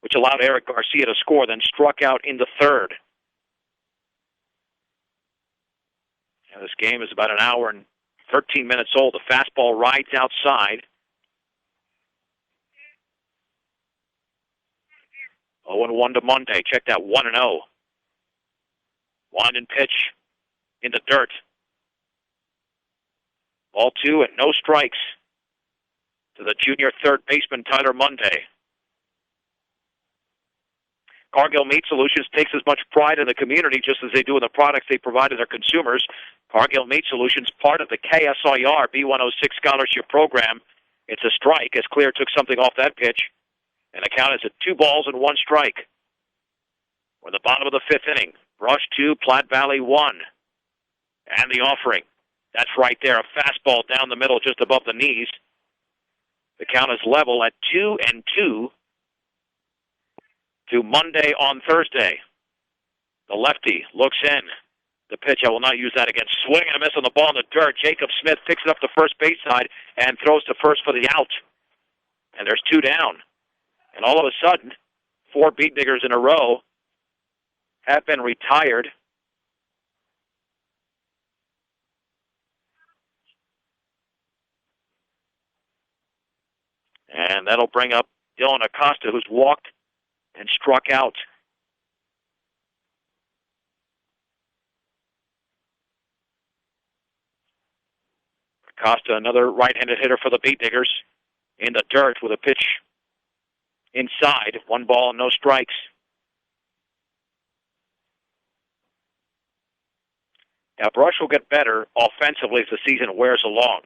which allowed Eric Garcia to score, then struck out in the third. And this game is about an hour and 13 minutes old. The fastball rides outside. 0-1 to Monday. Check that, 1-0. Wind and pitch in the dirt. Ball 2 and no strikes to the junior third baseman, Tyler Monday. Cargill Meat Solutions takes as much pride in the community just as they do in the products they provide to their consumers. Cargill Meat Solutions, part of the KSIR B106 scholarship program. It's a strike as Clear took something off that pitch. And the count is at 2 balls and 1 strike. We're in the bottom of the fifth inning. Brush 2, Platte Valley 1. And the offering. That's right there, a fastball down the middle just above the knees. The count is level at 2-2 to Monday on Thursday. The lefty looks in. The pitch, I will not use that again. Swing and a miss on the ball in the dirt. Jacob Smith picks it up the first base side and throws to first for the out. And there's 2 down. And all of a sudden, 4 Beat Diggers in a row have been retired. And that'll bring up Dylan Acosta, who's walked and struck out. Acosta, another right-handed hitter for the Beat Diggers, in the dirt with a pitch inside. 1 ball and no strikes. Now, Brush will get better offensively as the season wears along.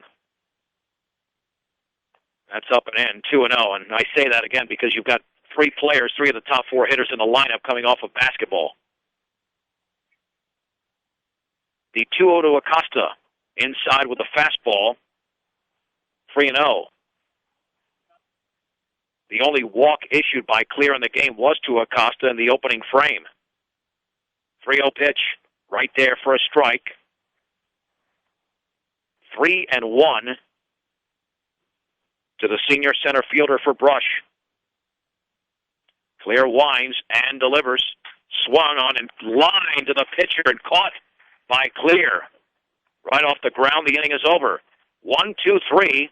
That's up and in, 2-0. And I say that again because you've got 3 players, 3 of the top 4 hitters in the lineup coming off of basketball. The 2-0 to Acosta, inside with the fastball, 3-0. The only walk issued by Clear in the game was to Acosta in the opening frame. 3-0 pitch, right there for a strike. 3-1 to the senior center fielder for Brush. Clear winds and delivers. Swung on and lined to the pitcher and caught by Clear. Right off the ground, the inning is over. 1-2-3.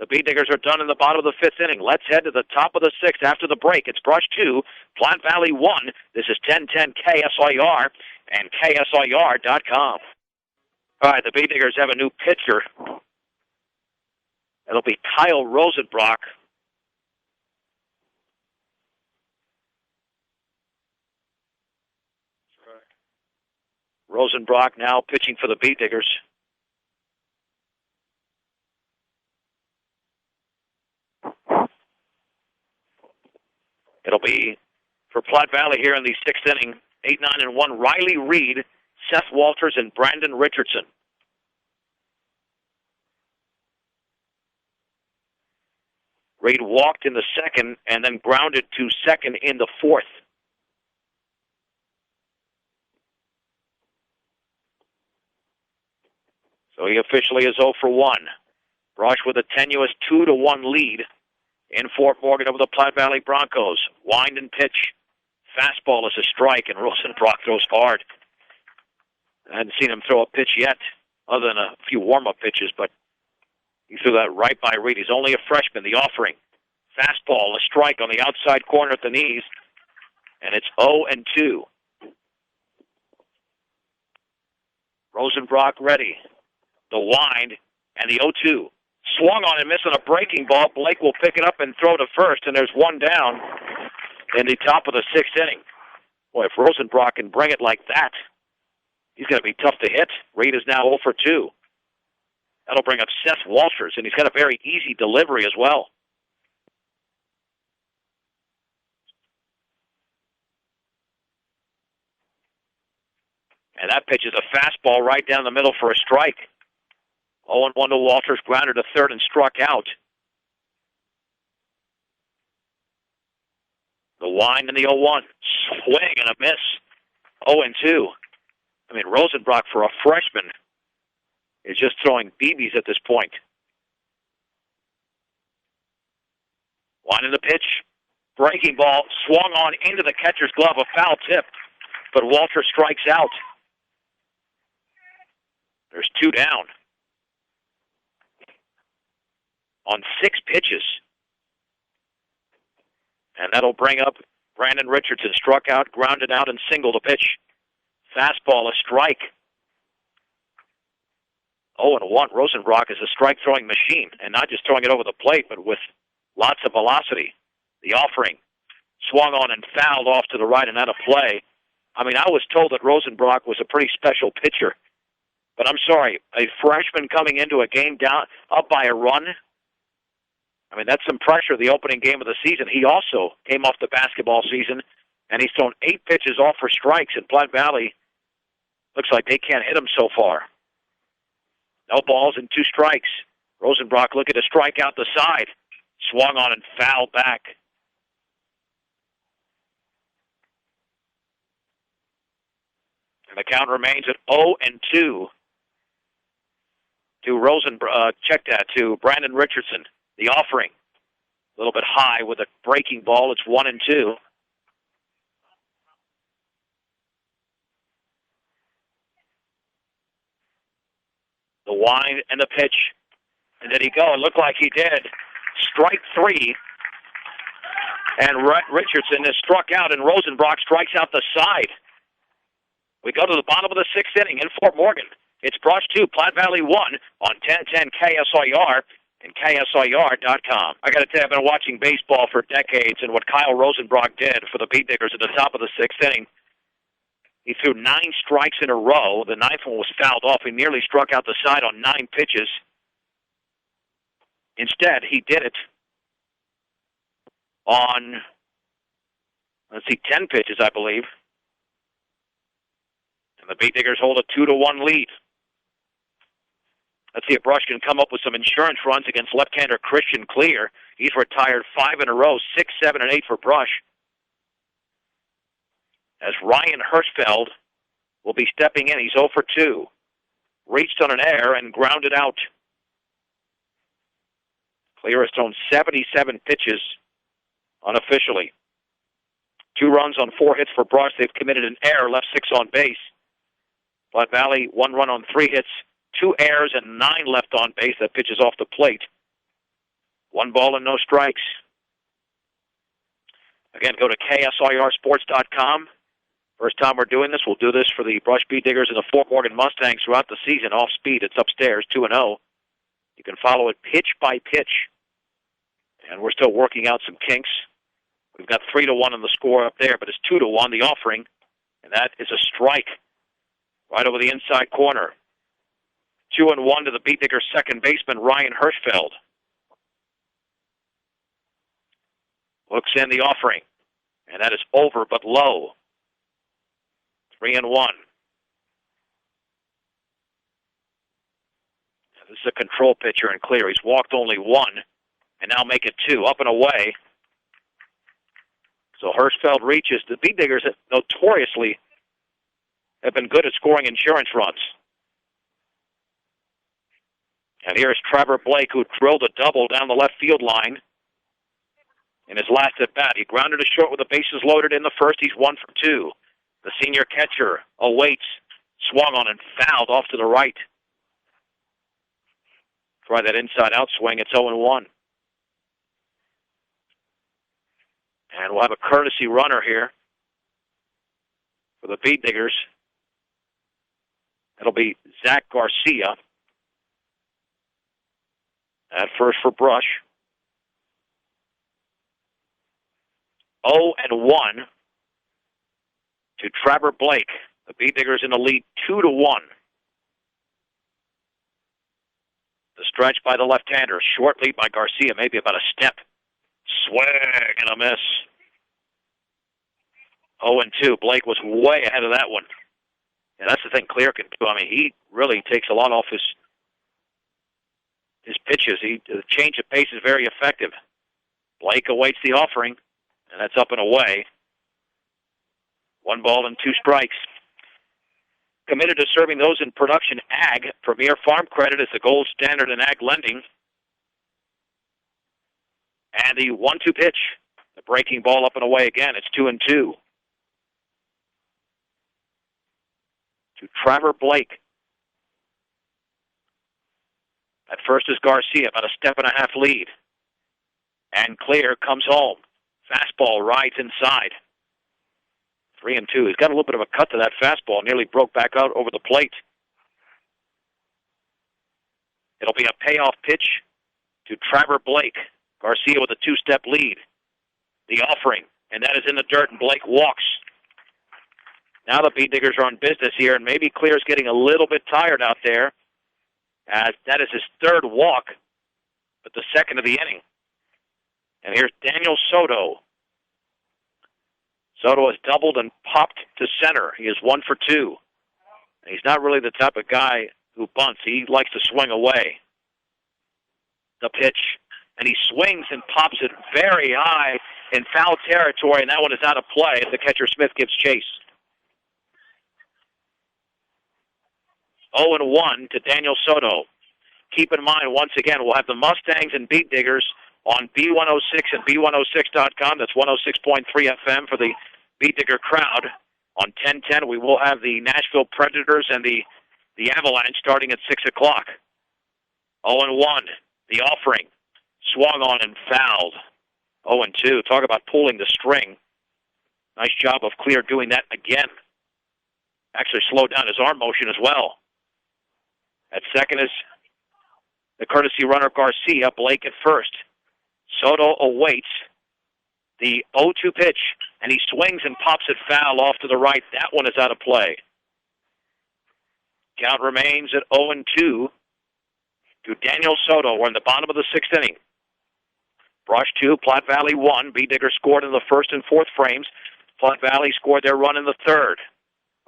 The Beat Diggers are done in the bottom of the fifth inning. Let's head to the top of the sixth after the break. It's Brush 2, Platte Valley 1. This is 1010 KSIR and KSIR.com. All right, the Beat Diggers have a new pitcher. It'll be Kyle Rosenbrock. Rosenbrock now pitching for the Beat Diggers. It'll be for Platte Valley here in the sixth inning. 8-9-1. Riley Reed, Seth Walters, and Brandon Richardson. Reed walked in the second and then grounded to second in the fourth. So he officially is 0 for 1. Brush with a tenuous 2-1 lead in Fort Morgan over the Platte Valley Broncos. Wind and pitch. Fastball is a strike, and Rosenbrock throws hard. I hadn't seen him throw a pitch yet, other than a few warm-up pitches, but he threw that right by Reed. He's only a freshman. The offering. Fastball, a strike on the outside corner at the knees, and it's 0-2. Rosenbrock ready. The wind and the 0-2. Swung on and missing a breaking ball. Blake will pick it up and throw to first, and there's one down in the top of the sixth inning. Boy, if Rosenbrock can bring it like that, he's going to be tough to hit. Reed is now 0 for 2. That'll bring up Seth Walters, and he's got a very easy delivery as well. And that pitch is a fastball right down the middle for a strike. 0-1 to Walters, grounded to third and struck out. The wind and the 0-1. Swing and a miss. 0-2. I mean, Rosenbrock, for a freshman, is just throwing BBs at this point. Winding the pitch. Breaking ball. Swung on into the catcher's glove. A foul tip. But Walters strikes out. There's 2 down. On 6 pitches. And that'll bring up Brandon Richardson. Struck out, grounded out, and singled a pitch. Fastball, a strike. 0-1. Rosenbrock is a strike-throwing machine, and not just throwing it over the plate, but with lots of velocity. The offering swung on and fouled off to the right and out of play. I mean, I was told that Rosenbrock was a pretty special pitcher, but I'm sorry, a freshman coming into a game down up by a run. I mean, that's some pressure. The opening game of the season. He also came off the basketball season, and he's thrown 8 pitches off for strikes. In Platte Valley, looks like they can't hit him so far. No balls and 2 strikes. Rosenbrock looking to strike out the side. Swung on and fouled back. And the count remains at 0-2 to Brandon Richardson. The offering, a little bit high with a breaking ball. It's 1-2. The wind and the pitch. And did he go? It looked like he did. Strike 3. And Richardson is struck out, and Rosenbrock strikes out the side. We go to the bottom of the 6th inning in Fort Morgan. It's Brush 2, Platte Valley 1 on 1010 KSIR and KSIR.com. I got to tell you, I've been watching baseball for decades, and what Kyle Rosenbrock did for the Beat Diggers at the top of the 6th inning, he threw 9 strikes in a row. The 9th one was fouled off. He nearly struck out the side on 9 pitches. Instead, he did it on, 10 pitches, I believe. And the Beat Diggers hold a 2-1 lead. Let's see if Brush can come up with some insurance runs against left-hander Christian Clear. He's retired 5 in a row, 6, 7, and 8 for Brush. As Ryan Hirschfeld will be stepping in. He's 0 for 2. Reached on an error and grounded out. Clear has thrown 77 pitches unofficially. 2 runs on 4 hits for Brush. They've committed an error, left 6 on base. Platte Valley, 1 run on 3 hits, 2 errors, and 9 left on base. That pitch is off the plate. 1 ball and no strikes. Again, go to KSIRsports.com. First time we're doing this, we'll do this for the Brush Beat Diggers and the Fort Morgan Mustangs throughout the season. Off speed, it's upstairs, 2-0. You can follow it pitch by pitch. And we're still working out some kinks. We've got 3-1 on the score up there, but it's 2-1, the offering. And that is a strike right over the inside corner. 2-1 to the Beat Diggers' second baseman, Ryan Hirschfeld. Looks in the offering. And that is over but low. 3-1. This is a control pitcher and Clear. He's walked only 1, and now make it 2, up and away. So Hirschfeld reaches. The Beat Diggers notoriously have been good at scoring insurance runs. And here's Trevor Blake, who drilled a double down the left field line in his last at-bat. He grounded a short with the bases loaded in the first. He's 1 for 2. The senior catcher awaits, swung on and fouled off to the right. Try that inside-out swing. It's 0-1. And we'll have a courtesy runner here for the Beat Diggers. It'll be Zach Garcia at first for Brush. 0-1 to Trevor Blake. The Beat Diggers in the lead 2-1. The stretch by the left-hander. Short lead by Garcia, maybe about a step. Swing and a miss. 0-2. Blake was way ahead of that one. And that's the thing Clear can do. I mean, he really takes a lot off his pitches. The change of pace is very effective. Blake awaits the offering, and that's up and away. 1 ball and 2 strikes. Committed to serving those in production ag. Premier Farm Credit is the gold standard in ag lending. And the 1-2 pitch. The breaking ball up and away again. It's 2-2. To Trevor Blake. At first is Garcia, about a step and a half lead. And Clear comes home. Fastball rides inside. 3-2. He's got a little bit of a cut to that fastball. Nearly broke back out over the plate. It'll be a payoff pitch to Trevor Blake. Garcia with a 2-step lead. The offering, and that is in the dirt, and Blake walks. Now the Bee Diggers are on business here, and maybe Clear's getting a little bit tired out there, as that is his 3rd walk, but the 2nd of the inning. And here's Daniel Soto. Soto has doubled and popped to center. He is 1 for 2. And he's not really the type of guy who bunts. He likes to swing away. The pitch, and he swings and pops it very high in foul territory, and that one is out of play as the catcher Smith gives chase. 0-1 to Daniel Soto. Keep in mind, once again, we'll have the Mustangs and Beat Diggers on B106 and B106.com. That's 106.3 FM for the Beat Digger crowd. On 1010, we will have the Nashville Predators and the Avalanche starting at 6 o'clock. 0-1, the offering. Swung on and fouled. 0-2. Talk about pulling the string. Nice job of Clear doing that again. Actually slowed down his arm motion as well. At second is the courtesy runner Garcia. Blake at first. Soto awaits the 0-2 pitch, and he swings and pops it foul off to the right. That one is out of play. Count remains at 0-2 to Daniel Soto. We're in the bottom of the 6th inning. Brush 2, Platte Valley 1. Bee Digger scored in the 1st and 4th frames. Platte Valley scored their run in the 3rd.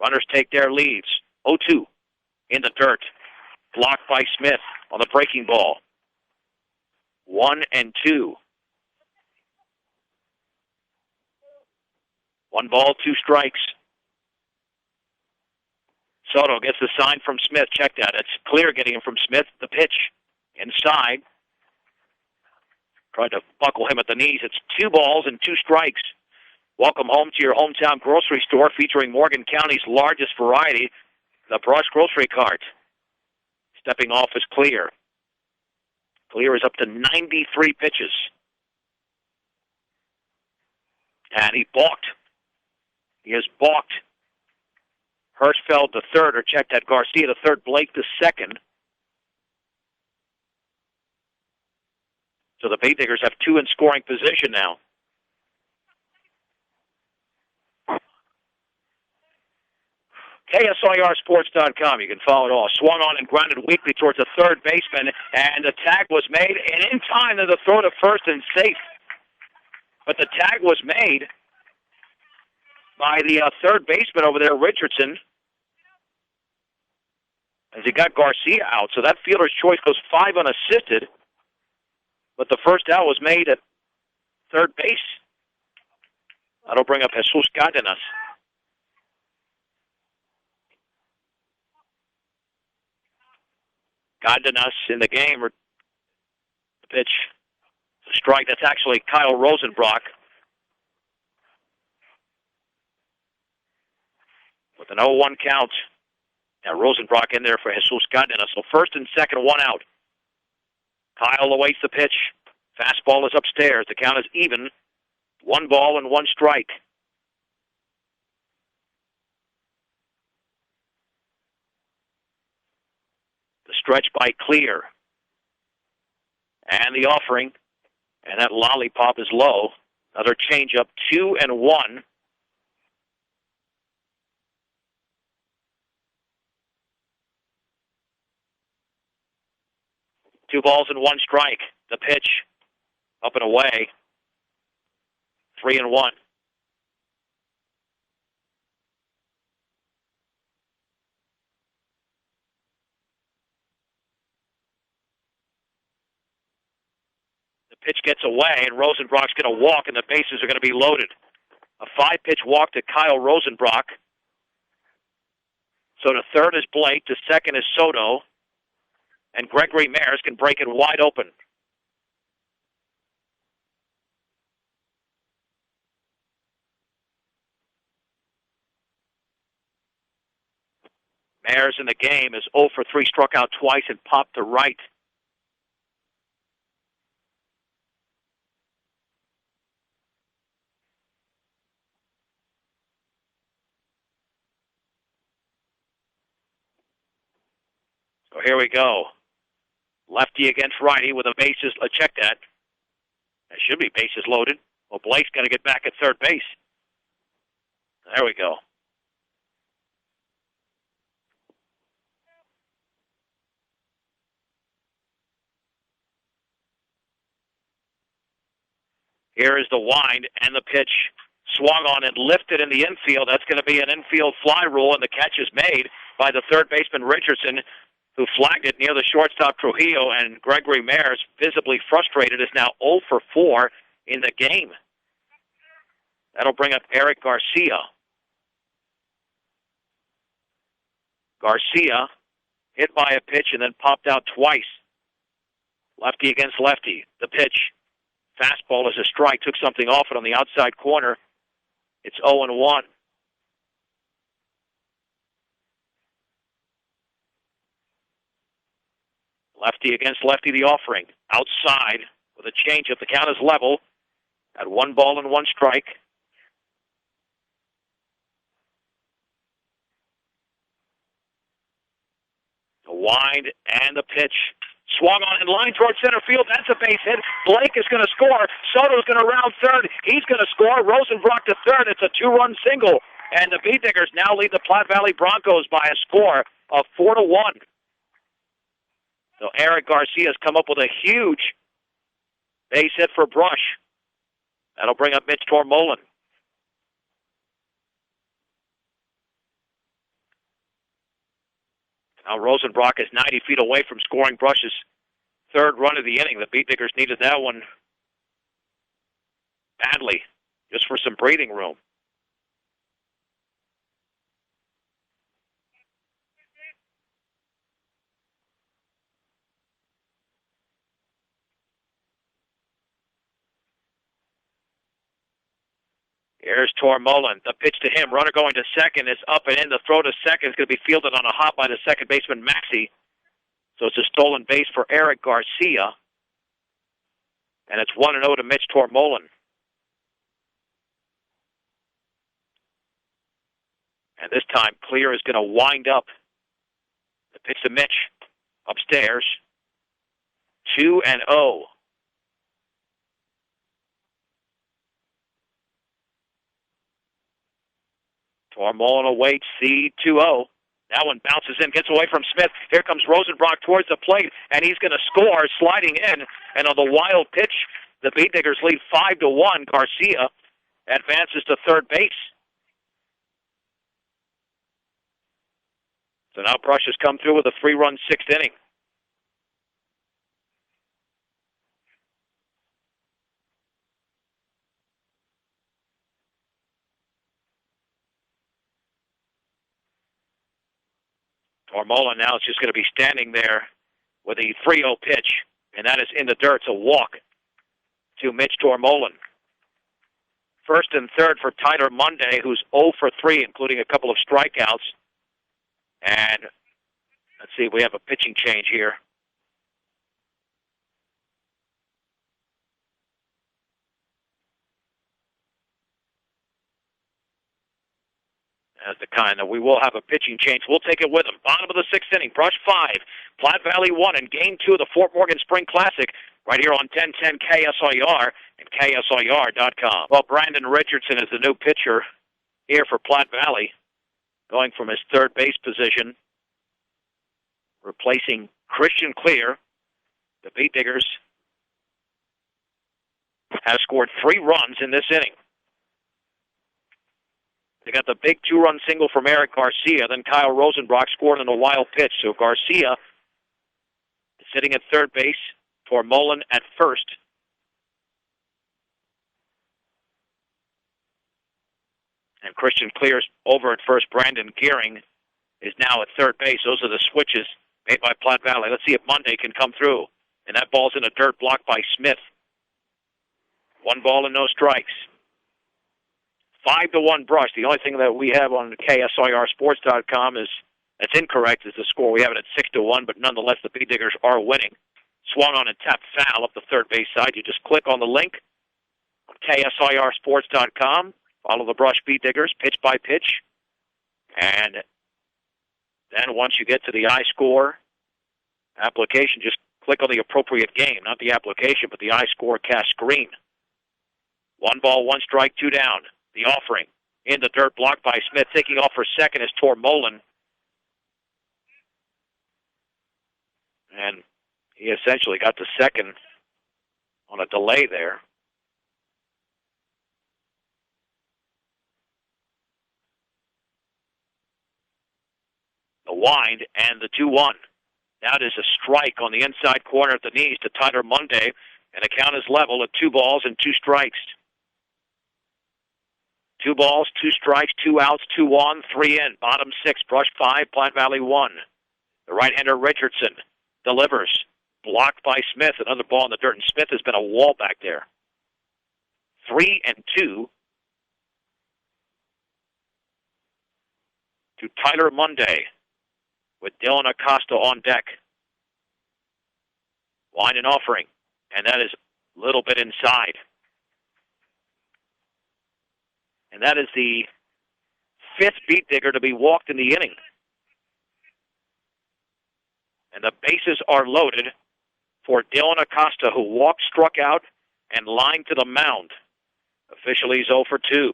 Runners take their leads. 0-2 in the dirt. Blocked by Smith on the breaking ball. 1-2. 1 ball, 2 strikes. Soto gets the sign from Smith. Check that. It's Clear getting him from Smith. The pitch inside. Tried to buckle him at the knees. It's 2 balls and 2 strikes. Welcome home to your hometown grocery store featuring Morgan County's largest variety, the Brush Grocery Cart. Stepping off is Clear. Clear is up to 93 pitches. And he balked. He has balked. Hirschfeld the 3rd, or check that, Garcia the 3rd, Blake the 2nd. So the Bee Diggers have 2 in scoring position now. KSIRsports.com. You can follow it all. Swung on and grounded weakly towards the 3rd baseman, and the tag was made, and in time to the throw to first and safe. But the tag was made by the 3rd baseman over there, Richardson, as he got Garcia out. So that fielder's choice goes 5 unassisted, but the first out was made at 3rd base. That'll bring up Jesus Cardenas. Cardenas in the game. The pitch, the strike. That's actually Kyle Rosenbrock. With an 0-1 count. Now Rosenbrock in there for Jesus Cardenas. So 1st and 2nd, 1 out. Kyle awaits the pitch. Fastball is upstairs. The count is even. 1 ball and 1 strike. The stretch by Clear. And the offering. And that lollipop is low. Another changeup. 2-1. 2-1 strike. The pitch up and away. 3-1. The pitch gets away, and Rosenbrock's going to walk, and the bases are going to be loaded. A 5-pitch walk to Kyle Rosenbrock. So to third is Blake, to second is Soto, and Gregory Mares can break it wide open. Mares in the game is 0 for 3, struck out twice and popped to right. So here we go. Lefty against righty with a bases, check that. That should be bases loaded. Well, Blake's going to get back at third base. There we go. Here is the wind and the pitch. Swung on and lifted in the infield. That's going to be an infield fly rule, and the catch is made by the third baseman Richardson, who flagged it near the shortstop Trujillo, and Gregory Mares, visibly frustrated, is now 0 for 4 in the game. That'll bring up Eric Garcia. Garcia hit by a pitch and then popped out twice. Lefty against lefty. The pitch. Fastball is a strike. Took something off it on the outside corner. It's 0-1. Lefty against lefty, the offering. Outside with a changeup. The count is level at 1-1 strike. The wind and the pitch. Swung on in line towards center field. That's a base hit. Blake is going to score. Soto's going to round third. He's going to score. Rosenbrock to third. It's a 2-run single. And the Bee Diggers now lead the Platte Valley Broncos by a score of 4-1. So Eric Garcia has come up with a huge base hit for Brush. That'll bring up Mitch Tormolen. Now Rosenbrock is 90 feet away from scoring Brush's third run of the inning. The Bee Diggers needed that one badly, just for some breathing room. Here's Tormolen. The pitch to him. Runner going to second is up and in. The throw to second is going to be fielded on a hop by the second baseman, Maxey. So it's a stolen base for Eric Garcia. And it's 1-0 to Mitch Tormolen. And this time, Clear is going to wind up. The pitch to Mitch. Upstairs. 2-0. Tormolen awaits C2-0. That one bounces in, gets away from Smith. Here comes Rosenbrock towards the plate, and he's going to score, sliding in. And on the wild pitch, the Bee Diggers lead 5-1. Garcia advances to third base. So now Brush has come through with a 3-run sixth inning. Tormolen now is just going to be standing there with a 3-0 pitch, and that is in the dirt. It's a walk to Mitch Tormolen. First and third for Tyler Monday, who's 0 for 3, including a couple of strikeouts. And let's see, we have a pitching change here. That's the kind that we will have a pitching change. We'll take it with him. Bottom of the sixth inning, Brush 5, Platte Valley 1 in Game 2 of the Fort Morgan Spring Classic, right here on 1010 KSIR and KSIR.com. Well, Brandon Richardson is the new pitcher here for Platte Valley, going from his third base position, replacing Christian Clear. The Beat Diggers have scored 3 runs in this inning. They got the big 2-run single from Eric Garcia. Then Kyle Rosenbrock scored on a wild pitch. So Garcia is sitting at third base. Tormolin at first. And Christian Clears over at first. Brandon Gearing is now at third base. Those are the switches made by Platte Valley. Let's see if Monday can come through. And that ball's in a dirt block by Smith. 1 ball and no strikes. 5-1 Brush. The only thing that we have on KSIRsports.com is that's incorrect is the score. We have it at 6-1, but nonetheless the Beat Diggers are winning. Swung on and tapped foul up the third base side. You just click on the link on KSIRsports.com. Follow the Brush Beat Diggers pitch by pitch. And then once you get to the iScore application, just click on the appropriate game, not the application, but the iScore cast screen. 1 ball, 1 strike, 2 down. The offering in the dirt block by Smith. Taking off for second is Tormolin. And he essentially got to second on a delay there. The wind and the 2-1. Now it is a strike on the inside corner at the knees to Tyler Monday. And the count is level at 2 balls and 2 strikes. 2 balls, 2 strikes, 2 outs, 2 on, 3 in. Bottom 6, Brush 5, Platte Valley 1. The right-hander Richardson delivers. Blocked by Smith. Another ball in the dirt, and Smith has been a wall back there. 3-2 to Tyler Monday with Dylan Acosta on deck. Line and offering, and that is a little bit inside. And that is the 5th Beat Digger to be walked in the inning. And the bases are loaded for Dylan Acosta, who walked, struck out, and lined to the mound. Officially, he's 0 for 2.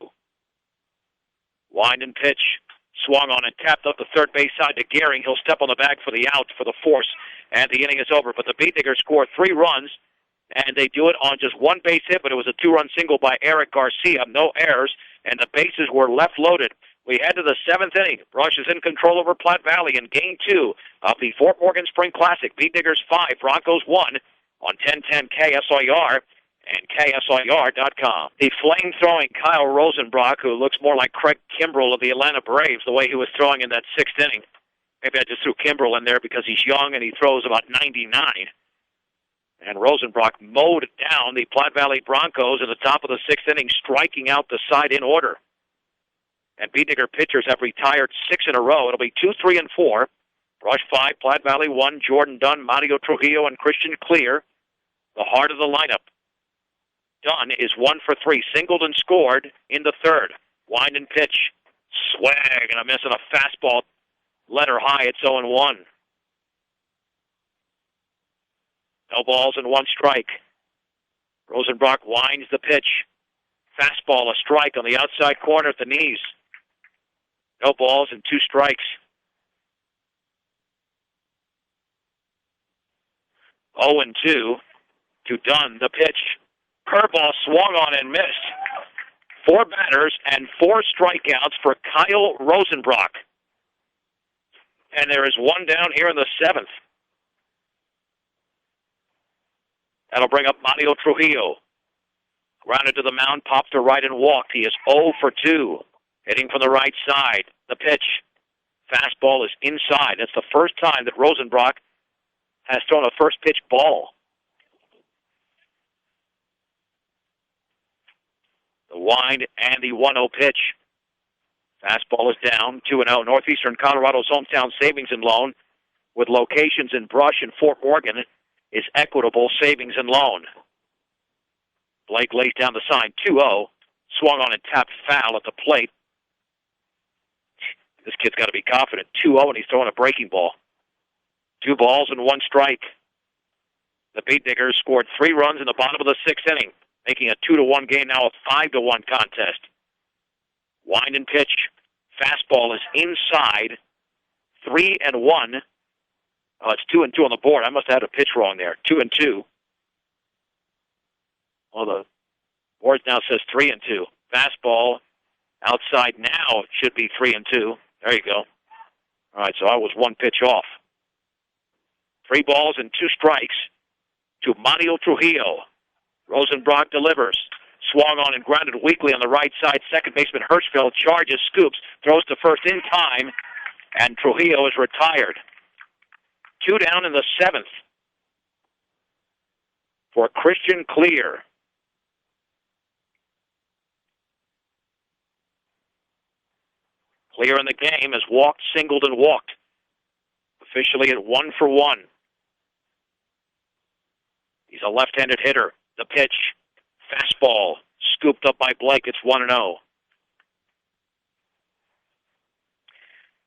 Wind and pitch. Swung on and tapped up the third base side to Gearing. He'll step on the bag for the out for the force, and the inning is over. But the Beat Diggers score 3 runs, and they do it on just 1 base hit, but it was a 2-run single by Eric Garcia. No errors, and the bases were left loaded. We head to the 7th inning. Brush is in control over Platte Valley in Game 2 of the Fort Morgan Spring Classic. Beat Diggers 5, Broncos 1 on 1010 KSIR and KSIR.com. The flame-throwing Kyle Rosenbrock, who looks more like Craig Kimbrell of the Atlanta Braves, the way he was throwing in that 6th inning. Maybe I just threw Kimbrell in there because he's young and he throws about 99. And Rosenbrock mowed down the Platte Valley Broncos in the top of the 6th inning, striking out the side in order. And Beat Digger pitchers have retired 6 in a row. It'll be 2, 3, and 4. Brush 5, Platte Valley 1, Jordan Dunn, Mario Trujillo, and Christian Clear. The heart of the lineup. Dunn is 1 for 3, singled and scored in the 3rd. Wind and pitch. Swag, and a miss on a fastball. Letter high, it's 0-1. No balls and 1 strike. Rosenbrock winds the pitch. Fastball, a strike on the outside corner at the knees. No balls and 2 strikes. 0-2 to Dunn, the pitch. Curveball swung on and missed. 4 batters and 4 strikeouts for Kyle Rosenbrock. And there is 1 down here in the 7th. That'll bring up Mario Trujillo. Grounded to the mound, popped to right and walked. He is 0 for 2. Hitting from the right side. The pitch. Fastball is inside. That's the first time that Rosenbrock has thrown a first pitch ball. The wind and the 1-0 pitch. Fastball is down, 2-0. Northeastern Colorado's hometown savings and loan with locations in Brush and Fort Morgan is Equitable Savings and Loan. Blake lays down the sign, 2-0. Swung on and tapped foul at the plate. This kid's got to be confident. 2-0, and he's throwing a breaking ball. 2 balls and 1 strike. The Beat Diggers scored 3 runs in the bottom of the 6th inning, making a 2-1 game now a 5-1 contest. Wind and pitch. Fastball is inside. 3-1. Oh, it's 2-2 on the board. I must have had a pitch wrong there. 2-2. Well, the board now says 3-2. Fastball outside now should be 3-2. There you go. All right, so I was one pitch off. 3 balls and 2 strikes to Manuel Trujillo. Rosenbrock delivers. Swung on and grounded weakly on the right side. Second baseman Hirschfeld charges, scoops, throws to first in time, and Trujillo is retired. 2 down in the 7th for Christian Clear. Clear in the game has walked, singled, and walked. Officially at 1 for 1. He's a left-handed hitter. The pitch, fastball, scooped up by Blake. It's 1-0.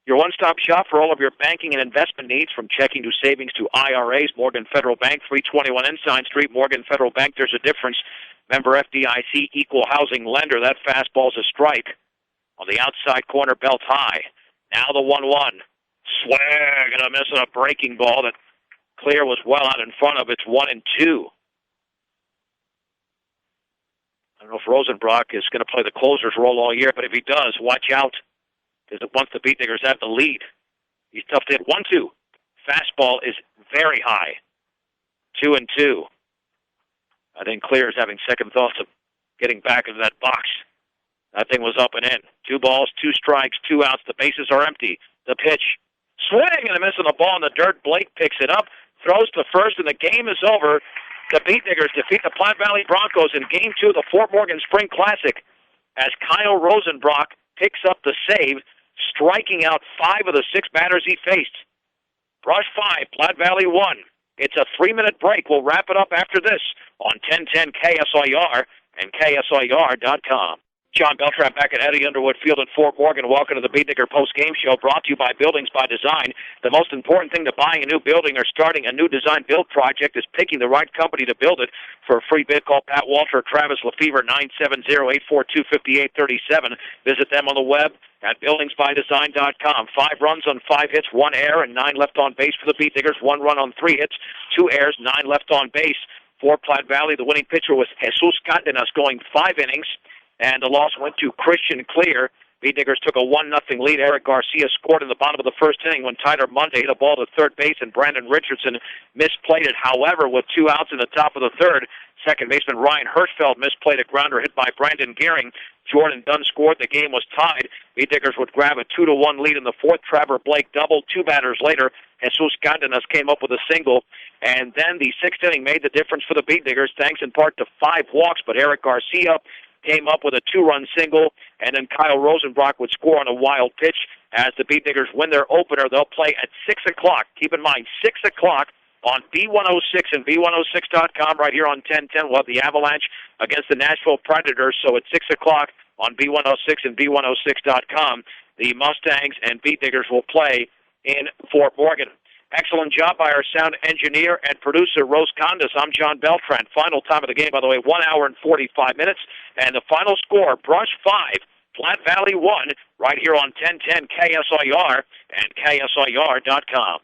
Your one-stop shop for all of your banking and investment needs, from checking to savings to IRAs. Morgan Federal Bank, 321 Ensign Street. Morgan Federal Bank, there's a difference. Member FDIC, equal housing lender. That fastball's a strike. On the outside corner, belt high. Now the 1-1. Swing and a miss on a breaking ball that Clear was well out in front of. It's 1-2. I don't know if Rosenbrock is going to play the closer's role all year, but if he does, watch out. Because once the Beatniggers have the lead, he's tough to hit. 1-2. Fastball is very high. 2-2. I think Clear is having second thoughts of getting back into that box. That thing was up and in. 2 balls, 2 strikes, 2 outs. The bases are empty. The pitch. Swing and a miss on the ball in the dirt. Blake picks it up, throws to first, and the game is over. The Beatniggers defeat the Platte Valley Broncos in Game 2 of the Fort Morgan Spring Classic as Kyle Rosenbrock picks up the save, striking out 5 of the 6 batters he faced. Brush 5, Platte Valley 1. It's a 3-minute break. We'll wrap it up after this on 1010 KSIR and KSIR.com. John Beltran back at Eddie Underwood Field in Fort Morgan. Welcome to the Beatnigger Post-Game Show, brought to you by Buildings by Design. The most important thing to buying a new building or starting a new design build project is picking the right company to build it. For a free bid, call Pat Walter or Travis Lefevre, 970-842-5837. Visit them on the web at buildingsbydesign.com. 5 runs on 5 hits, 1 error, and 9 left on base for the Beatniggers. 1 run on 3 hits, 2 errors, 9 left on base. For Platte Valley, the winning pitcher was Jesus Cardenas, going 5 innings. And the loss went to Christian Clear. Beatniggers took a 1-0 lead. Eric Garcia scored in the bottom of the first inning when Tyler Monday hit a ball to third base, and Brandon Richardson misplayed it. However, with 2 outs in the top of the third, second baseman Ryan Hirschfeld misplayed a grounder hit by Brandon Gearing. Jordan Dunn scored. The game was tied. Beatniggers would grab a 2-1 lead in the fourth. Trevor Blake doubled. 2 batters later, Jesus Cardenas came up with a single. And then the 6th inning made the difference for the Beatniggers, thanks in part to 5 walks. But Eric Garcia came up with a 2-run single, and then Kyle Rosenbrock would score on a wild pitch. As the Beatniggers win their opener, they'll play at 6 o'clock. Keep in mind, 6 o'clock on B106 and B106.com right here on 1010. We'll have the Avalanche against the Nashville Predators. So at 6 o'clock on B106 and B106.com, the Mustangs and Beatniggers will play in Fort Morgan. Excellent job by our sound engineer and producer, Rose Condas. I'm John Beltran. Final time of the game, by the way, 1 hour and 45 minutes. And the final score, Brush 5, Platte Valley 1, right here on 1010 KSIR and KSIR.com.